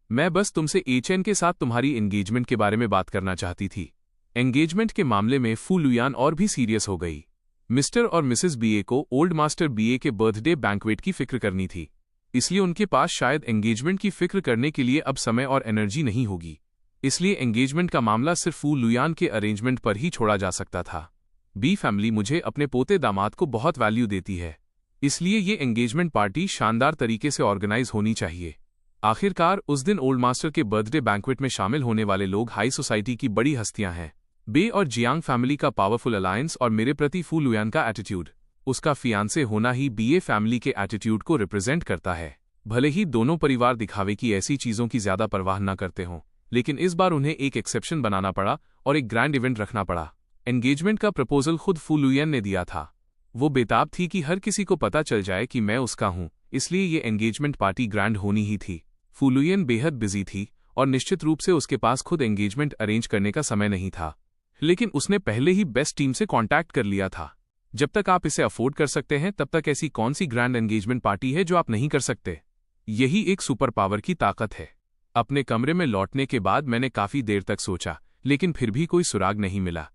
मैं बस तुमसे एचएन के साथ तुम्हारी एंगेजमेंट के बारे में बात करना चाहती थी। एंगेजमेंट के मामले में फू लुयान और भी सीरियस हो गई। मिस्टर और मिसेस बीए को ओल्ड मास्टर बीए के बर्थडे बैंक्वेट की फिक्र करनी थी, इसलिए उनके पास शायद एंगेजमेंट की फिक्र करने के लिए अब समय और एनर्जी नहीं होगी। इसलिए एंगेजमेंट का मामला सिर्फ फू लुयान के अरेंजमेंट पर ही छोड़ा जा सकता था। बी फैमिली मुझे अपने पोते दामाद को बहुत वैल्यू देती है, इसलिए ये एंगेजमेंट पार्टी शानदार तरीके से ऑर्गेनाइज होनी चाहिए। आखिरकार उस दिन ओल्ड मास्टर के बर्थडे बैंक्वेट में शामिल होने वाले लोग हाई सोसाइटी की बड़ी हस्तियां हैं। बे और जियांग फैमिली का पावरफुल अलायंस और मेरे प्रति फू लुयान का एटीट्यूड, उसका फियांसे होना ही बीए फैमिली के एटीट्यूड को रिप्रेजेंट करता है। भले ही दोनों परिवार दिखावे की ऐसी चीजों की ज्यादा परवाह न करते हों, लेकिन इस बार उन्हें एक एक्सेप्शन बनाना पड़ा और एक ग्रैंड इवेंट रखना पड़ा। एंगेजमेंट का प्रपोजल खुद फू लुयान ने दिया था। वो बेताब थी कि हर किसी को पता चल जाए कि मैं उसका हूं, इसलिए ये एंगेजमेंट पार्टी ग्रैंड होनी ही थी। फू लुयान बेहद बिजी थी और निश्चित रूप से उसके पास खुद एंगेजमेंट अरेंज करने का समय नहीं था, लेकिन उसने पहले ही बेस्ट टीम से कांटेक्ट कर लिया था। जब तक आप इसे अफोर्ड कर सकते हैं तब तक ऐसी कौन सी ग्रैंड एंगेजमेंट पार्टी है जो आप नहीं कर सकते। यही एक सुपर पावर की ताकत है। अपने कमरे में लौटने के बाद मैंने काफी देर तक सोचा, लेकिन फिर भी कोई सुराग नहीं मिला।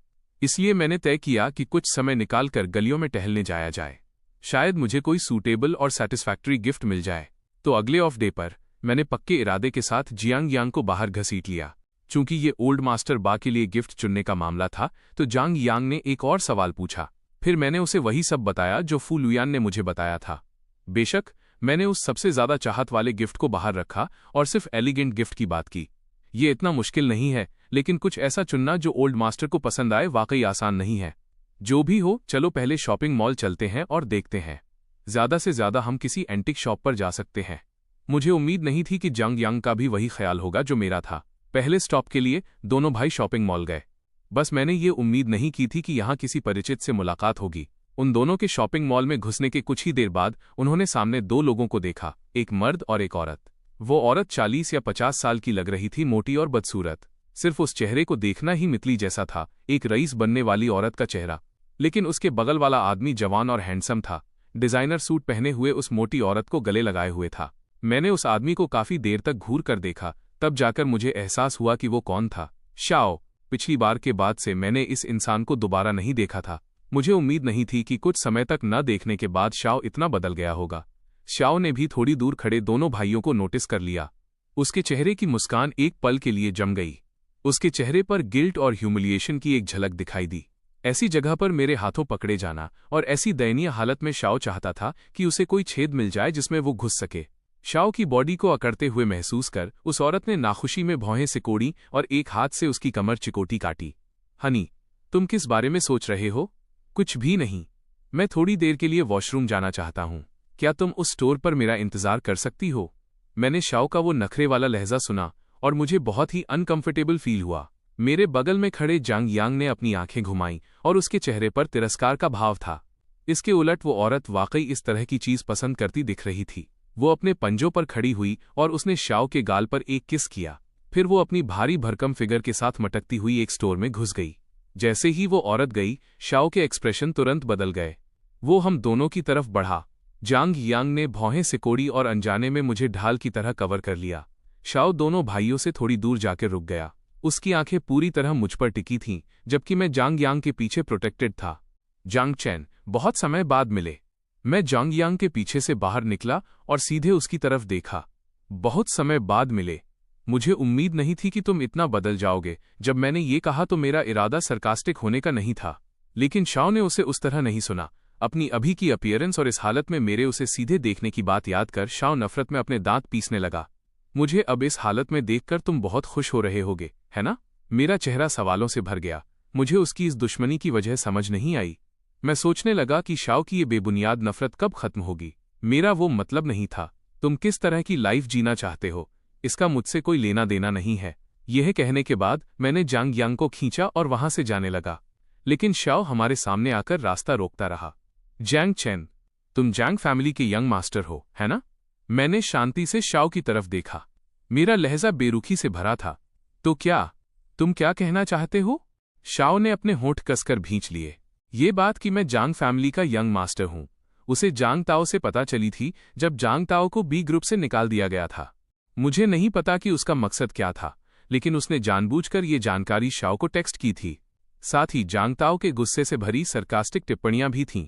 इसलिए मैंने तय किया कि कुछ समय निकालकर गलियों में टहलने जाया जाए। शायद मुझे कोई सूटेबल और सैटिस्फैक्टरी गिफ्ट मिल जाए। तो अगले ऑफ डे पर मैंने पक्के इरादे के साथ जियांग यांग को बाहर घसीट लिया। चूंकि ये ओल्ड मास्टर बा के लिए गिफ्ट चुनने का मामला था, तो जांग यांग ने एक और सवाल पूछा। फिर मैंने उसे वही सब बताया जो फू लुयान ने मुझे बताया था। बेशक मैंने उस सबसे ज्यादा चाहत वाले गिफ्ट को बाहर रखा और सिर्फ एलिगेंट गिफ्ट की बात की। ये इतना मुश्किल नहीं है, लेकिन कुछ ऐसा चुनना जो ओल्ड मास्टर को पसंद आए वाकई आसान नहीं है। जो भी हो, चलो पहले शॉपिंग मॉल चलते हैं और देखते हैं। ज्यादा से ज्यादा हम किसी एंटिक शॉप पर जा सकते हैं। मुझे उम्मीद नहीं थी कि जांग यांग का भी वही ख्याल होगा जो मेरा था। पहले स्टॉप के लिए दोनों भाई शॉपिंग मॉल गए। बस मैंने ये उम्मीद नहीं की थी कि यहाँ किसी परिचित से मुलाकात होगी। उन दोनों के शॉपिंग मॉल में घुसने के कुछ ही देर बाद उन्होंने सामने दो लोगों को देखा, एक मर्द और एक औरत। वो औरत 40 या 50 साल की लग रही थी, मोटी और बदसूरत। सिर्फ उस चेहरे को देखना ही मितली जैसा था, एक रईस बनने वाली औरत का चेहरा। लेकिन उसके बगल वाला आदमी जवान और हैंडसम था, डिजाइनर सूट पहने हुए उस मोटी औरत को गले लगाए हुए था। मैंने उस आदमी को काफी देर तक घूर कर देखा, तब जाकर मुझे एहसास हुआ कि वो कौन था। शाओ। पिछली बार के बाद से मैंने इस इंसान को दोबारा नहीं देखा था। मुझे उम्मीद नहीं थी कि कुछ समय तक न देखने के बाद शाओ इतना बदल गया होगा। शाओ ने भी थोड़ी दूर खड़े दोनों भाइयों को नोटिस कर लिया। उसके चेहरे की मुस्कान एक पल के लिए जम गई। उसके चेहरे पर गिल्ट और ह्यूमिलिएशन की एक झलक दिखाई दी। ऐसी जगह पर मेरे हाथों पकड़े जाना और ऐसी दयनीय हालत में शाओ चाहता था कि उसे कोई छेद मिल जाए जिसमें वो घुस सके। शाओ की बॉडी को अकड़ते हुए महसूस कर उस औरत ने नाखुशी में भौहें सिकोड़ी और एक हाथ से उसकी कमर चिकोटी काटी। हनी, तुम किस बारे में सोच रहे हो? कुछ भी नहीं। मैं थोड़ी देर के लिए वॉशरूम जाना चाहता हूँ। क्या तुम उस स्टोर पर मेरा इंतजार कर सकती हो? मैंने शाओ का वो नखरे वाला लहजा सुना और मुझे बहुत ही अनकंफर्टेबल फील हुआ। मेरे बगल में खड़े जांग यांग ने अपनी आंखें घुमाईं और उसके चेहरे पर तिरस्कार का भाव था। इसके उलट वो औरत वाकई इस तरह की चीज पसंद करती दिख रही थी। वो अपने पंजों पर खड़ी हुई और उसने शाओ के गाल पर एक किस किया। फिर वो अपनी भारी भरकम फिगर के साथ मटकती हुई एक स्टोर में घुस गई। जैसे ही वो औरत गई, शाओ के एक्सप्रेशन तुरंत बदल गए। वो हम दोनों की तरफ बढ़ा। जांग यांग ने भौहें सिकोड़ी और अनजाने में मुझे ढाल की तरह कवर कर लिया। शाओ दोनों भाइयों से थोड़ी दूर जाकर रुक गया। उसकी आंखें पूरी तरह मुझ पर टिकी थीं, जबकि मैं जांग यांग के पीछे प्रोटेक्टेड था। जांग चैन, बहुत समय बाद मिले। मैं जांग यांग के पीछे से बाहर निकला और सीधे उसकी तरफ देखा। बहुत समय बाद मिले। मुझे उम्मीद नहीं थी कि तुम इतना बदल जाओगे। जब मैंने ये कहा तो मेरा इरादा सरकास्टिक होने का नहीं था, लेकिन शाओ ने उसे उस तरह नहीं सुना। अपनी अभी की अपीयरेंस और इस हालत में मेरे उसे सीधे देखने की बात याद कर शाओ नफरत में अपने दांत पीसने लगा। मुझे अब इस हालत में देखकर तुम बहुत खुश हो रहे होगे, है ना? मेरा चेहरा सवालों से भर गया। मुझे उसकी इस दुश्मनी की वजह समझ नहीं आई। मैं सोचने लगा कि शाओ की ये बेबुनियाद नफरत कब खत्म होगी। मेरा वो मतलब नहीं था। तुम किस तरह की लाइफ जीना चाहते हो, इसका मुझसे कोई लेना देना नहीं है। यह कहने के बाद मैंने जांग यांग को खींचा और वहां से जाने लगा, लेकिन शाओ हमारे सामने आकर रास्ता रोकता रहा। जैंग चेन, तुम जैंग फैमिली के यंग मास्टर हो, है ना? मैंने शांति से शाओ की तरफ देखा। मेरा लहजा बेरुखी से भरा था। तो क्या तुम क्या कहना चाहते हो? शाओ ने अपने होंठ कसकर भींच लिए। ये बात कि मैं जांग फैमिली का यंग मास्टर हूं, उसे जांग ताओ से पता चली थी जब जांग ताओ को बी ग्रुप से निकाल दिया गया था। मुझे नहीं पता कि उसका मकसद क्या था, लेकिन उसने जानबूझकर ये जानकारी शाओ को टेक्स्ट की थी। साथ ही जांग ताओ के गुस्से से भरी सरकास्टिक टिप्पणियां भी थीं।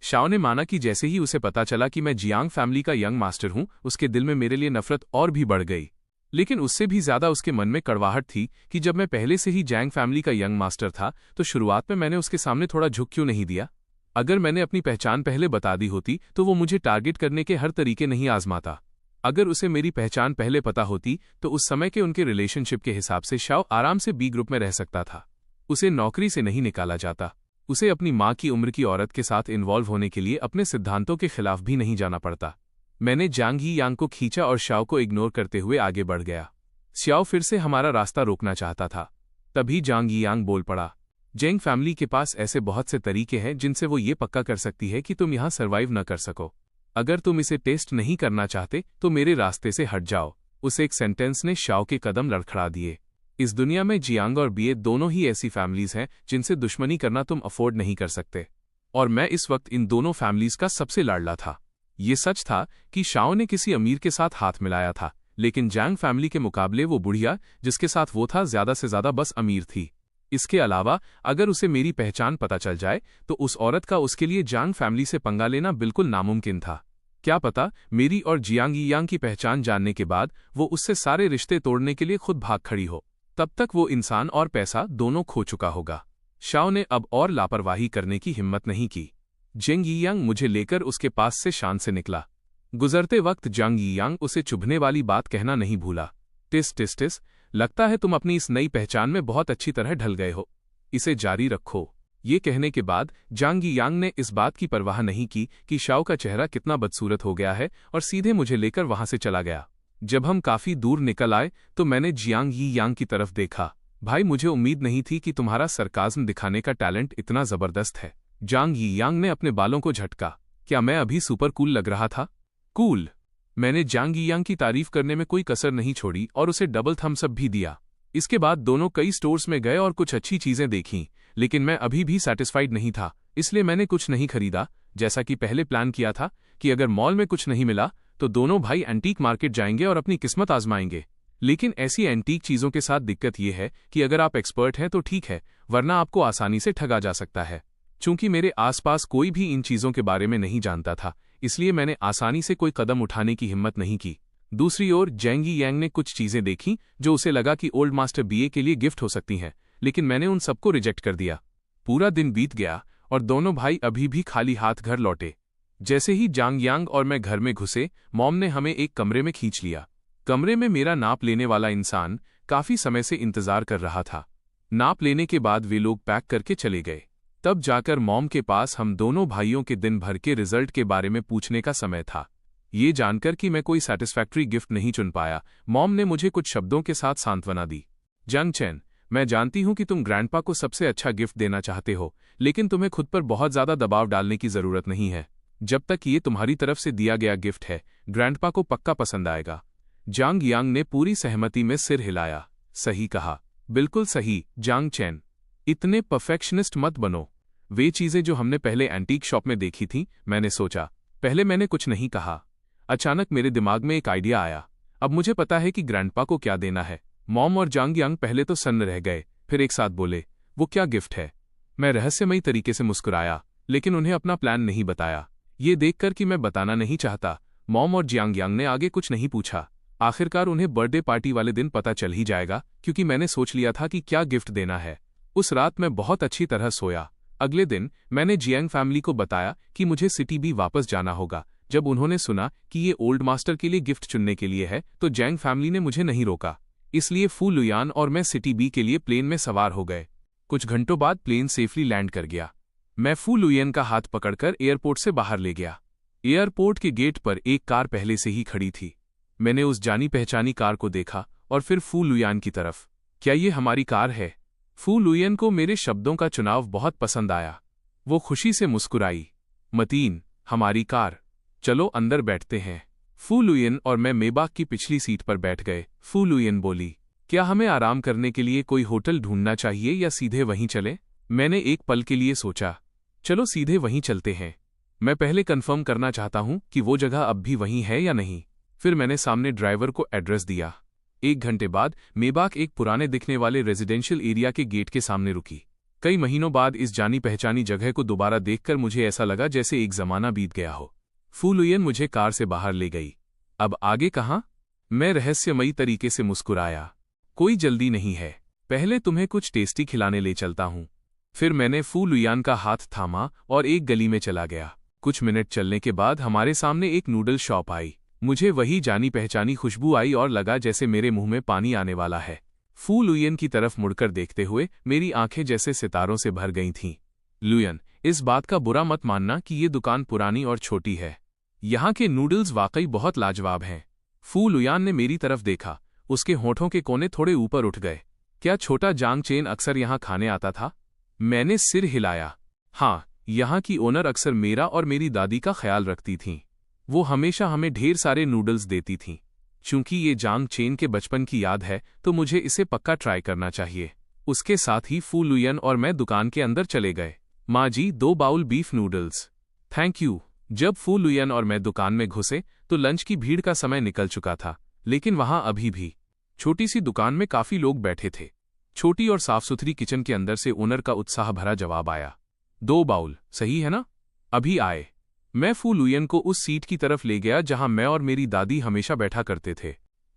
शाओ ने माना कि जैसे ही उसे पता चला कि मैं जियांग फैमिली का यंग मास्टर हूं, उसके दिल में मेरे लिए नफरत और भी बढ़ गई। लेकिन उससे भी ज्यादा उसके मन में कड़वाहट थी कि जब मैं पहले से ही जैंग फैमिली का यंग मास्टर था, तो शुरुआत में मैंने उसके सामने थोड़ा झुक क्यों नहीं दिया? अगर मैंने अपनी पहचान पहले बता दी होती तो वो मुझे टारगेट करने के हर तरीके नहीं आजमाता। अगर उसे मेरी पहचान पहले पता होती तो उस समय के उनके रिलेशनशिप के हिसाब से शाओ आराम से बी ग्रुप में रह सकता था। उसे नौकरी से नहीं निकाला जाता। उसे अपनी माँ की उम्र की औरत के साथ इन्वॉल्व होने के लिए अपने सिद्धांतों के खिलाफ भी नहीं जाना पड़ता। मैंने जांग ही यांग को खींचा और शाओ को इग्नोर करते हुए आगे बढ़ गया। शाओ फिर से हमारा रास्ता रोकना चाहता था। तभी जांग ही यांग बोल पड़ा, जेंग फैमिली के पास ऐसे बहुत से तरीके हैं जिनसे वो ये पक्का कर सकती है कि तुम यहाँ सर्वाइव न कर सको। अगर तुम इसे टेस्ट नहीं करना चाहते तो मेरे रास्ते से हट जाओ। उस एक सेंटेंस ने शाओ के कदम लड़खड़ा दिए। इस दुनिया में जियांग और बिए दोनों ही ऐसी फैमिलीज हैं जिनसे दुश्मनी करना तुम अफोर्ड नहीं कर सकते। और मैं इस वक्त इन दोनों फैमिलीज का सबसे लाडला था। ये सच था कि शाओ ने किसी अमीर के साथ हाथ मिलाया था, लेकिन जैंग फैमिली के मुकाबले वो बुढ़िया जिसके साथ वो था ज्यादा से ज्यादा बस अमीर थी। इसके अलावा अगर उसे मेरी पहचान पता चल जाए तो उस औरत का उसके लिए जांग फैमिली से पंगा लेना बिल्कुल नामुमकिन था। क्या पता मेरी और जियांग यियांग की पहचान जानने के बाद वो उससे सारे रिश्ते तोड़ने के लिए खुद भाग खड़ी हो। तब तक वो इंसान और पैसा दोनों खो चुका होगा। शाओ ने अब और लापरवाही करने की हिम्मत नहीं की। जेंग यियांग मुझे लेकर उसके पास से शान से निकला। गुजरते वक्त जांग यियांग उसे चुभने वाली बात कहना नहीं भूला। टिस टिस टिस, लगता है तुम अपनी इस नई पहचान में बहुत अच्छी तरह ढल गए हो, इसे जारी रखो। ये कहने के बाद जांग यियांग ने इस बात की परवाह नहीं की कि शाओ का चेहरा कितना बदसूरत हो गया है और सीधे मुझे लेकर वहां से चला गया। जब हम काफी दूर निकल आए तो मैंने जियांग यियांग की तरफ देखा। भाई, मुझे उम्मीद नहीं थी कि तुम्हारा सरकाज़्म दिखाने का टैलेंट इतना जबरदस्त है। जांग यियांग ने अपने बालों को झटका। क्या मैं अभी सुपर कूल लग रहा था? कूल। मैंने जांग यियांग की तारीफ करने में कोई कसर नहीं छोड़ी और उसे डबल थम्स अप भी दिया। इसके बाद दोनों कई स्टोर्स में गए और कुछ अच्छी चीजें देखीं, लेकिन मैं अभी भी सैटिस्फाइड नहीं था, इसलिए मैंने कुछ नहीं खरीदा। जैसा कि पहले प्लान किया था कि अगर मॉल में कुछ नहीं मिला तो दोनों भाई एंटीक मार्केट जाएंगे और अपनी किस्मत आजमाएंगे। लेकिन ऐसी एंटीक चीजों के साथ दिक्कत यह है कि अगर आप एक्सपर्ट हैं तो ठीक है, वरना आपको आसानी से ठगा जा सकता है। चूंकि मेरे आसपास कोई भी इन चीजों के बारे में नहीं जानता था, इसलिए मैंने आसानी से कोई कदम उठाने की हिम्मत नहीं की। दूसरी ओर जेंग यियांग ने कुछ चीजें देखीं जो उसे लगा कि ओल्ड मास्टर बीए के लिए गिफ्ट हो सकती हैं, लेकिन मैंने उन सबको रिजेक्ट कर दिया। पूरा दिन बीत गया और दोनों भाई अभी भी खाली हाथ घर लौटे। जैसे ही जांग यांग और मैं घर में घुसे, मॉम ने हमें एक कमरे में खींच लिया। कमरे में मेरा नाप लेने वाला इंसान काफी समय से इंतजार कर रहा था। नाप लेने के बाद वे लोग पैक करके चले गए। तब जाकर मॉम के पास हम दोनों भाइयों के दिन भर के रिजल्ट के बारे में पूछने का समय था। ये जानकर कि मैं कोई सैटिस्फैक्टरी गिफ्ट नहीं चुन पाया, मॉम ने मुझे कुछ शब्दों के साथ सांत्वना दी। जंग चैन, मैं जानती हूं कि तुम ग्रैंडपा को सबसे अच्छा गिफ्ट देना चाहते हो, लेकिन तुम्हें खुद पर बहुत ज्यादा दबाव डालने की जरूरत नहीं है। जब तक ये तुम्हारी तरफ से दिया गया गिफ्ट है, ग्रैंडपा को पक्का पसंद आएगा। जांग यांग ने पूरी सहमति में सिर हिलाया। सही कहा, बिल्कुल सही जांग चैन। इतने परफेक्शनिस्ट मत बनो। वे चीजें जो हमने पहले एंटीक शॉप में देखी थीं, मैंने सोचा। पहले मैंने कुछ नहीं कहा। अचानक मेरे दिमाग में एक आइडिया आया। अब मुझे पता है कि ग्रैंडपा को क्या देना है। मॉम और जांग यांग पहले तो सन्न रह गए, फिर एक साथ बोले, वो क्या गिफ्ट है? मैं रहस्यमयी तरीके से मुस्कुराया, लेकिन उन्हें अपना प्लान नहीं बताया। ये देखकर कि मैं बताना नहीं चाहता, मॉम और जियांग यांग ने आगे कुछ नहीं पूछा। आखिरकार उन्हें बर्थडे पार्टी वाले दिन पता चल ही जाएगा, क्योंकि मैंने सोच लिया था कि क्या गिफ्ट देना है। उस रात मैं बहुत अच्छी तरह सोया। अगले दिन मैंने जियांग फैमिली को बताया कि मुझे सिटी भी वापस जाना होगा। जब उन्होंने सुना कि ये ओल्ड मास्टर के लिए गिफ्ट चुनने के लिए है, तो जैंग फैमिली ने मुझे नहीं रोका। इसलिए फू लुयान और मैं सिटी बी के लिए प्लेन में सवार हो गए। कुछ घंटों बाद प्लेन सेफली लैंड कर गया। मैं फू लुयान का हाथ पकड़कर एयरपोर्ट से बाहर ले गया। एयरपोर्ट के गेट पर एक कार पहले से ही खड़ी थी। मैंने उस जानी पहचानी कार को देखा और फिर फू लुयान की तरफ। क्या ये हमारी कार है? फू लुयान को मेरे शब्दों का चुनाव बहुत पसंद आया। वो खुशी से मुस्कुराई। मतीन, हमारी कार, चलो अंदर बैठते हैं। फू लुयान और मैं मेबाक की पिछली सीट पर बैठ गए। फू लुयान बोली, क्या हमें आराम करने के लिए कोई होटल ढूंढना चाहिए या सीधे वहीं चले? मैंने एक पल के लिए सोचा, चलो सीधे वहीं चलते हैं। मैं पहले कंफर्म करना चाहता हूं कि वो जगह अब भी वहीं है या नहीं। फिर मैंने सामने ड्राइवर को एड्रेस दिया। 1 घंटे बाद मेबाक एक पुराने दिखने वाले रेजिडेंशियल एरिया के गेट के सामने रुकी। कई महीनों बाद इस जानी पहचानी जगह को दोबारा देखकर मुझे ऐसा लगा जैसे एक जमाना बीत गया हो। फू लुयान मुझे कार से बाहर ले गई। अब आगे कहाँ? मैं रहस्यमयी तरीके से मुस्कुराया। कोई जल्दी नहीं है, पहले तुम्हें कुछ टेस्टी खिलाने ले चलता हूँ। फिर मैंने फू लुयान का हाथ थामा और एक गली में चला गया। कुछ मिनट चलने के बाद हमारे सामने एक नूडल शॉप आई। मुझे वही जानी पहचानी खुशबू आई और लगा जैसे मेरे मुंह में पानी आने वाला है। फू लुयान की तरफ मुड़कर देखते हुए मेरी आंखें जैसे सितारों से भर गई थीं। लुयान, इस बात का बुरा मत मानना कि ये दुकान पुरानी और छोटी है। यहाँ के नूडल्स वाकई बहुत लाजवाब हैं। फू लुयान ने मेरी तरफ देखा। उसके होठों के कोने थोड़े ऊपर उठ गए। क्या छोटा जांग चेन अक्सर यहाँ खाने आता था? मैंने सिर हिलाया। हाँ, यहाँ की ओनर अक्सर मेरा और मेरी दादी का ख्याल रखती थीं। वो हमेशा हमें ढेर सारे नूडल्स देती थीं। चूंकि ये जांग चेन के बचपन की याद है, तो मुझे इसे पक्का ट्राई करना चाहिए। उसके साथ ही फू लुयान और मैं दुकान के अंदर चले गए। माँ जी, 2 bowl beef noodles. Thank you. जब फू लुयन और मैं दुकान में घुसे तो लंच की भीड़ का समय निकल चुका था, लेकिन वहां अभी भी छोटी सी दुकान में काफी लोग बैठे थे। छोटी और साफ सुथरी किचन के अंदर से ओनर का उत्साह भरा जवाब आया, 2 बाउल, सही है ना? अभी आए। मैं फू लुयन को उस सीट की तरफ ले गया जहां मैं और मेरी दादी हमेशा बैठा करते थे।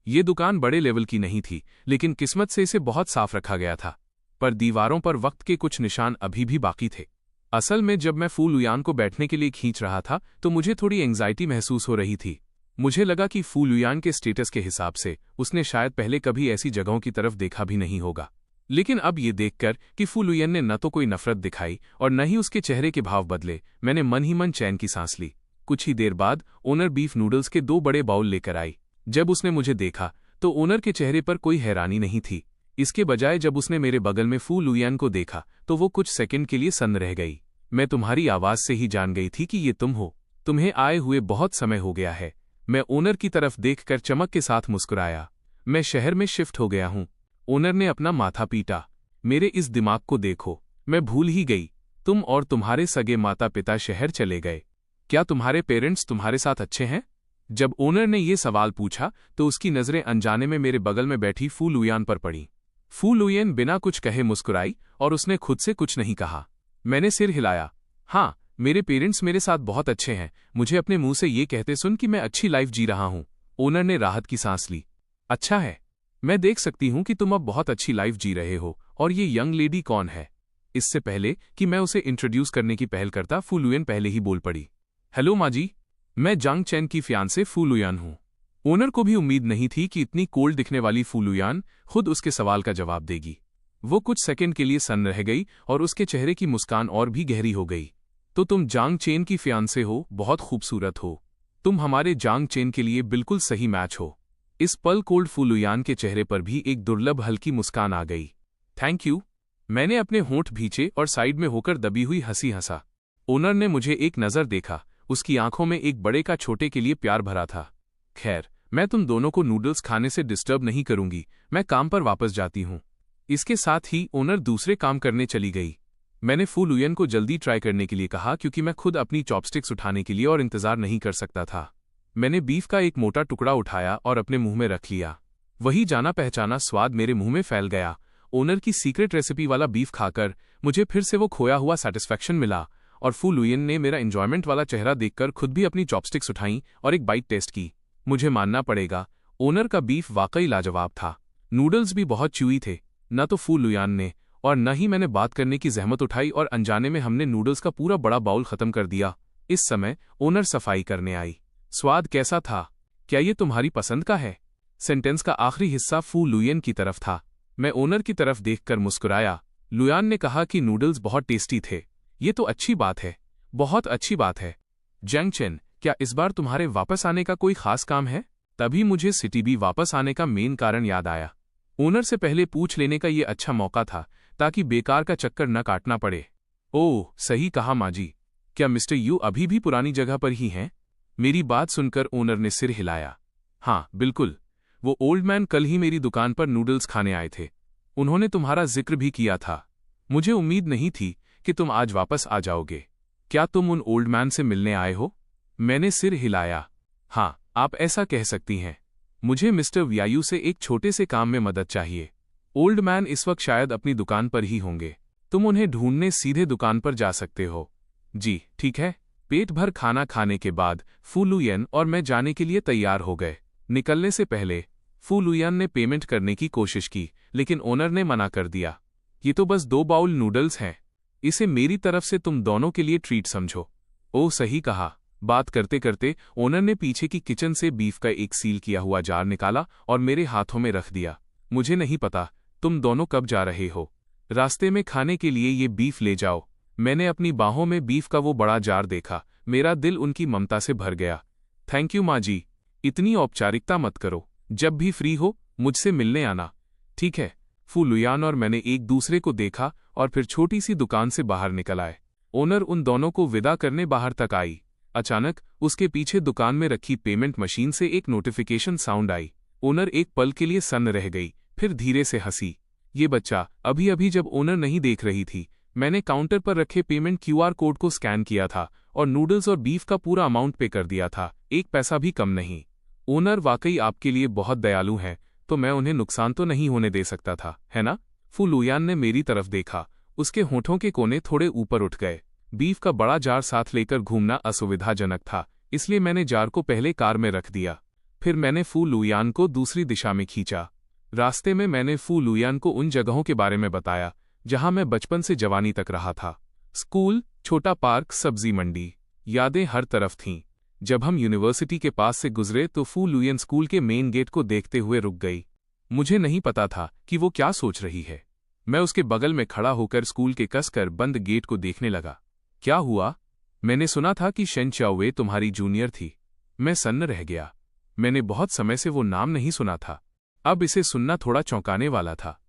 ये दुकान बड़े लेवल की नहीं थी, लेकिन किस्मत से इसे बहुत साफ रखा गया था, पर दीवारों पर वक्त के कुछ निशान अभी भी बाकी थे। असल में जब मैं फू लुयान को बैठने के लिए खींच रहा था तो मुझे थोड़ी एंग्जाइटी महसूस हो रही थी। मुझे लगा कि फू लुयान के स्टेटस के हिसाब से उसने शायद पहले कभी ऐसी जगहों की तरफ देखा भी नहीं होगा। लेकिन अब ये देखकर कि फू लुयन ने न तो कोई नफरत दिखाई और न ही उसके चेहरे के भाव बदले, मैंने मन ही मन चैन की सांस ली। कुछ ही देर बाद ओनर बीफ नूडल्स के 2 बड़े बाउल लेकर आई। जब उसने मुझे देखा तो ओनर के चेहरे पर कोई हैरानी नहीं थी। इसके बजाय जब उसने मेरे बगल में फू लुयान को देखा तो वो कुछ सेकंड के लिए सन्न रह गई। मैं तुम्हारी आवाज से ही जान गई थी कि ये तुम हो। तुम्हें आए हुए बहुत समय हो गया है। मैं ओनर की तरफ देखकर चमक के साथ मुस्कुराया। मैं शहर में शिफ्ट हो गया हूं। ओनर ने अपना माथा पीटा। मेरे इस दिमाग को देखो, मैं भूल ही गई। तुम और तुम्हारे सगे माता पिता शहर चले गए। क्या तुम्हारे पेरेंट्स तुम्हारे साथ अच्छे हैं? जब ओनर ने ये सवाल पूछा तो उसकी नजरें अनजाने में मेरे बगल में बैठी फू लुयान पर पड़ी। फू लुयन बिना कुछ कहे मुस्कुराई और उसने खुद से कुछ नहीं कहा। मैंने सिर हिलाया। हाँ, मेरे पेरेंट्स मेरे साथ बहुत अच्छे हैं। मुझे अपने मुंह से ये कहते सुन कि मैं अच्छी लाइफ जी रहा हूं। ओनर ने राहत की सांस ली। अच्छा है, मैं देख सकती हूं कि तुम अब बहुत अच्छी लाइफ जी रहे हो। और ये यंग लेडी कौन है? इससे पहले कि मैं उसे इंट्रोड्यूस करने की पहल करता, फू लुयन पहले ही बोल पड़ी। हेलो माँ जी, मैं जांग चैन की फियांसे फू लुयान हूं। ओनर को भी उम्मीद नहीं थी कि इतनी कोल्ड दिखने वाली फू लुयान खुद उसके सवाल का जवाब देगी। वो कुछ सेकंड के लिए सन्न रह गई और उसके चेहरे की मुस्कान और भी गहरी हो गई। तो तुम जांग चेन की फियांसे हो, बहुत खूबसूरत हो। तुम हमारे जांग चेन के लिए बिल्कुल सही मैच हो। इस पल कोल्ड फू लुयान के चेहरे पर भी एक दुर्लभ हल्की मुस्कान आ गई। Thank you. मैंने अपने होंठ भींचे और साइड में होकर दबी हुई हंसी हंसा। ओनर ने मुझे एक नज़र देखा। उसकी आंखों में एक बड़े का छोटे के लिए प्यार भरा था। खैर, मैं तुम दोनों को नूडल्स खाने से डिस्टर्ब नहीं करूंगी। मैं काम पर वापस जाती हूं। इसके साथ ही ओनर दूसरे काम करने चली गई। मैंने फू लुयन को जल्दी ट्राई करने के लिए कहा क्योंकि मैं खुद अपनी चॉपस्टिक्स उठाने के लिए और इंतजार नहीं कर सकता था। मैंने बीफ का एक मोटा टुकड़ा उठाया और अपने मुंह में रख लिया। वही जाना पहचाना स्वाद मेरे मुंह में फैल गया। ओनर की सीक्रेट रेसिपी वाला बीफ खाकर मुझे फिर से वो खोया हुआ सेटिस्फैक्शन मिला और फू लुयन ने मेरा एंजॉयमेंट वाला चेहरा देखकर खुद भी अपनी चॉपस्टिक्स उठाई और एक बाइट टेस्ट की। मुझे मानना पड़ेगा, ओनर का बीफ वाकई लाजवाब था। नूडल्स भी बहुत च्यूई थे। न तो फू लुयान ने और न ही मैंने बात करने की जहमत उठाई और अनजाने में हमने नूडल्स का पूरा बड़ा बाउल खत्म कर दिया। इस समय ओनर सफाई करने आई। स्वाद कैसा था? क्या ये तुम्हारी पसंद का है? सेंटेंस का आखिरी हिस्सा फू लुयन की तरफ था। मैं ओनर की तरफ देखकर मुस्कुराया। लुयान ने कहा कि नूडल्स बहुत टेस्टी थे। ये तो अच्छी बात है, बहुत अच्छी बात है। जैंग चेन, क्या इस बार तुम्हारे वापस आने का कोई खास काम है? तभी मुझे सिटी बी वापस आने का मेन कारण याद आया। ओनर से पहले पूछ लेने का ये अच्छा मौका था ताकि बेकार का चक्कर न काटना पड़े। ओह, सही कहा माँ जी। क्या मिस्टर यू अभी भी पुरानी जगह पर ही हैं? मेरी बात सुनकर ओनर ने सिर हिलाया। हाँ, बिल्कुल। वो ओल्ड मैन कल ही मेरी दुकान पर नूडल्स खाने आए थे। उन्होंने तुम्हारा जिक्र भी किया था। मुझे उम्मीद नहीं थी कि तुम आज वापस आ जाओगे। क्या तुम उन ओल्ड मैन से मिलने आए हो? मैंने सिर हिलाया। हाँ, आप ऐसा कह सकती हैं। मुझे मिस्टर व्यायू से एक छोटे से काम में मदद चाहिए। ओल्ड मैन इस वक्त शायद अपनी दुकान पर ही होंगे। तुम उन्हें ढूंढने सीधे दुकान पर जा सकते हो। जी, ठीक है। पेट भर खाना खाने के बाद फू लुयन और मैं जाने के लिए तैयार हो गए। निकलने से पहले फू लुयन ने पेमेंट करने की कोशिश की, लेकिन ओनर ने मना कर दिया। ये तो बस 2 बाउल नूडल्स हैं। इसे मेरी तरफ से तुम दोनों के लिए ट्रीट समझो। ओह, सही कहा। बात करते करते ओनर ने पीछे की किचन से बीफ का एक सील किया हुआ जार निकाला और मेरे हाथों में रख दिया। मुझे नहीं पता तुम दोनों कब जा रहे हो। रास्ते में खाने के लिए ये बीफ ले जाओ। मैंने अपनी बाहों में बीफ का वो बड़ा जार देखा। मेरा दिल उनकी ममता से भर गया। थैंक यू माँ जी। इतनी औपचारिकता मत करो। जब भी फ्री हो मुझसे मिलने आना। ठीक है। फू लुयान और मैंने एक दूसरे को देखा और फिर छोटी सी दुकान से बाहर निकल आए। ओनर उन दोनों को विदा करने बाहर तक आई। अचानक उसके पीछे दुकान में रखी पेमेंट मशीन से एक नोटिफिकेशन साउंड आई। ओनर एक पल के लिए सन्न रह गई, फिर धीरे से हंसी। ये बच्चा अभी अभी जब ओनर नहीं देख रही थी मैंने काउंटर पर रखे पेमेंट क्यूआर कोड को स्कैन किया था और नूडल्स और बीफ का पूरा अमाउंट पे कर दिया था, एक पैसा भी कम नहीं। ओनर वाकई आपके लिए बहुत दयालु हैं, तो मैं उन्हें नुकसान तो नहीं होने दे सकता था, है ना? फू लुयान ने मेरी तरफ देखा। उसके होठों के कोने थोड़े ऊपर उठ गए। बीफ का बड़ा जार साथ लेकर घूमना असुविधाजनक था, इसलिए मैंने जार को पहले कार में रख दिया। फिर मैंने फू लुयान को दूसरी दिशा में खींचा। रास्ते में मैंने फू लुयान को उन जगहों के बारे में बताया जहां मैं बचपन से जवानी तक रहा था। स्कूल, छोटा पार्क, सब्जी मंडी, यादें हर तरफ थीं। जब हम यूनिवर्सिटी के पास से गुजरे तो फू लुयान स्कूल के मेन गेट को देखते हुए रुक गई। मुझे नहीं पता था कि वो क्या सोच रही है। मैं उसके बगल में खड़ा होकर स्कूल के कसकर बंद गेट को देखने लगा। क्या हुआ? मैंने सुना था कि शेन चाओवे तुम्हारी जूनियर थी। मैं सन्न रह गया। मैंने बहुत समय से वो नाम नहीं सुना था। अब इसे सुनना थोड़ा चौंकाने वाला था।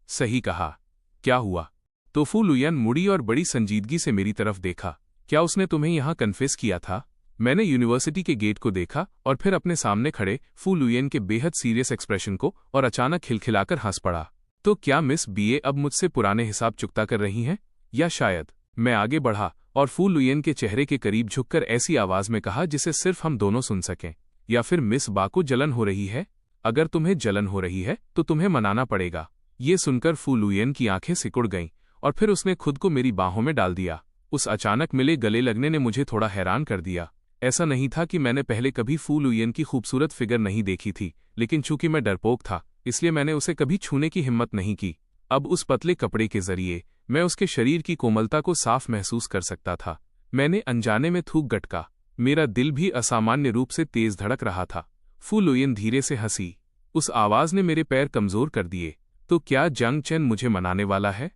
सही कहा। क्या हुआ? तो फू लुयान मुड़ी और बड़ी संजीदगी से मेरी तरफ देखा। क्या उसने तुम्हें यहां कन्फेस किया था? मैंने यूनिवर्सिटी के गेट को देखा और फिर अपने सामने खड़े फू लुयान के बेहद सीरियस एक्सप्रेशन को और अचानक खिलखिलाकर हंस पड़ा। तो क्या मिस बीए अब मुझसे पुराने हिसाब चुकता कर रही हैं? या शायद? मैं आगे बढ़ा और फू लुयान के चेहरे के करीब झुककर ऐसी आवाज में कहा जिसे सिर्फ हम दोनों सुन सकें। या फिर मिस बा को जलन हो रही है? अगर तुम्हें जलन हो रही है तो तुम्हें मनाना पड़ेगा। ये सुनकर फू लुयान की आंखें सिकुड़ गईं और फिर उसने खुद को मेरी बाहों में डाल दिया। उस अचानक मिले गले लगने ने मुझे थोड़ा हैरान कर दिया। ऐसा नहीं था कि मैंने पहले कभी फू लुयान की खूबसूरत फिगर नहीं देखी थी, लेकिन चूंकि मैं डरपोक था इसलिए मैंने उसे कभी छूने की हिम्मत नहीं की। अब उस पतले कपड़े के जरिए मैं उसके शरीर की कोमलता को साफ महसूस कर सकता था। मैंने अनजाने में थूक गटका। मेरा दिल भी असामान्य रूप से तेज धड़क रहा था। फू लुयान धीरे से हंसी। उस आवाज ने मेरे पैर कमजोर कर दिए। तो क्या जंग चेन मुझे मनाने वाला है?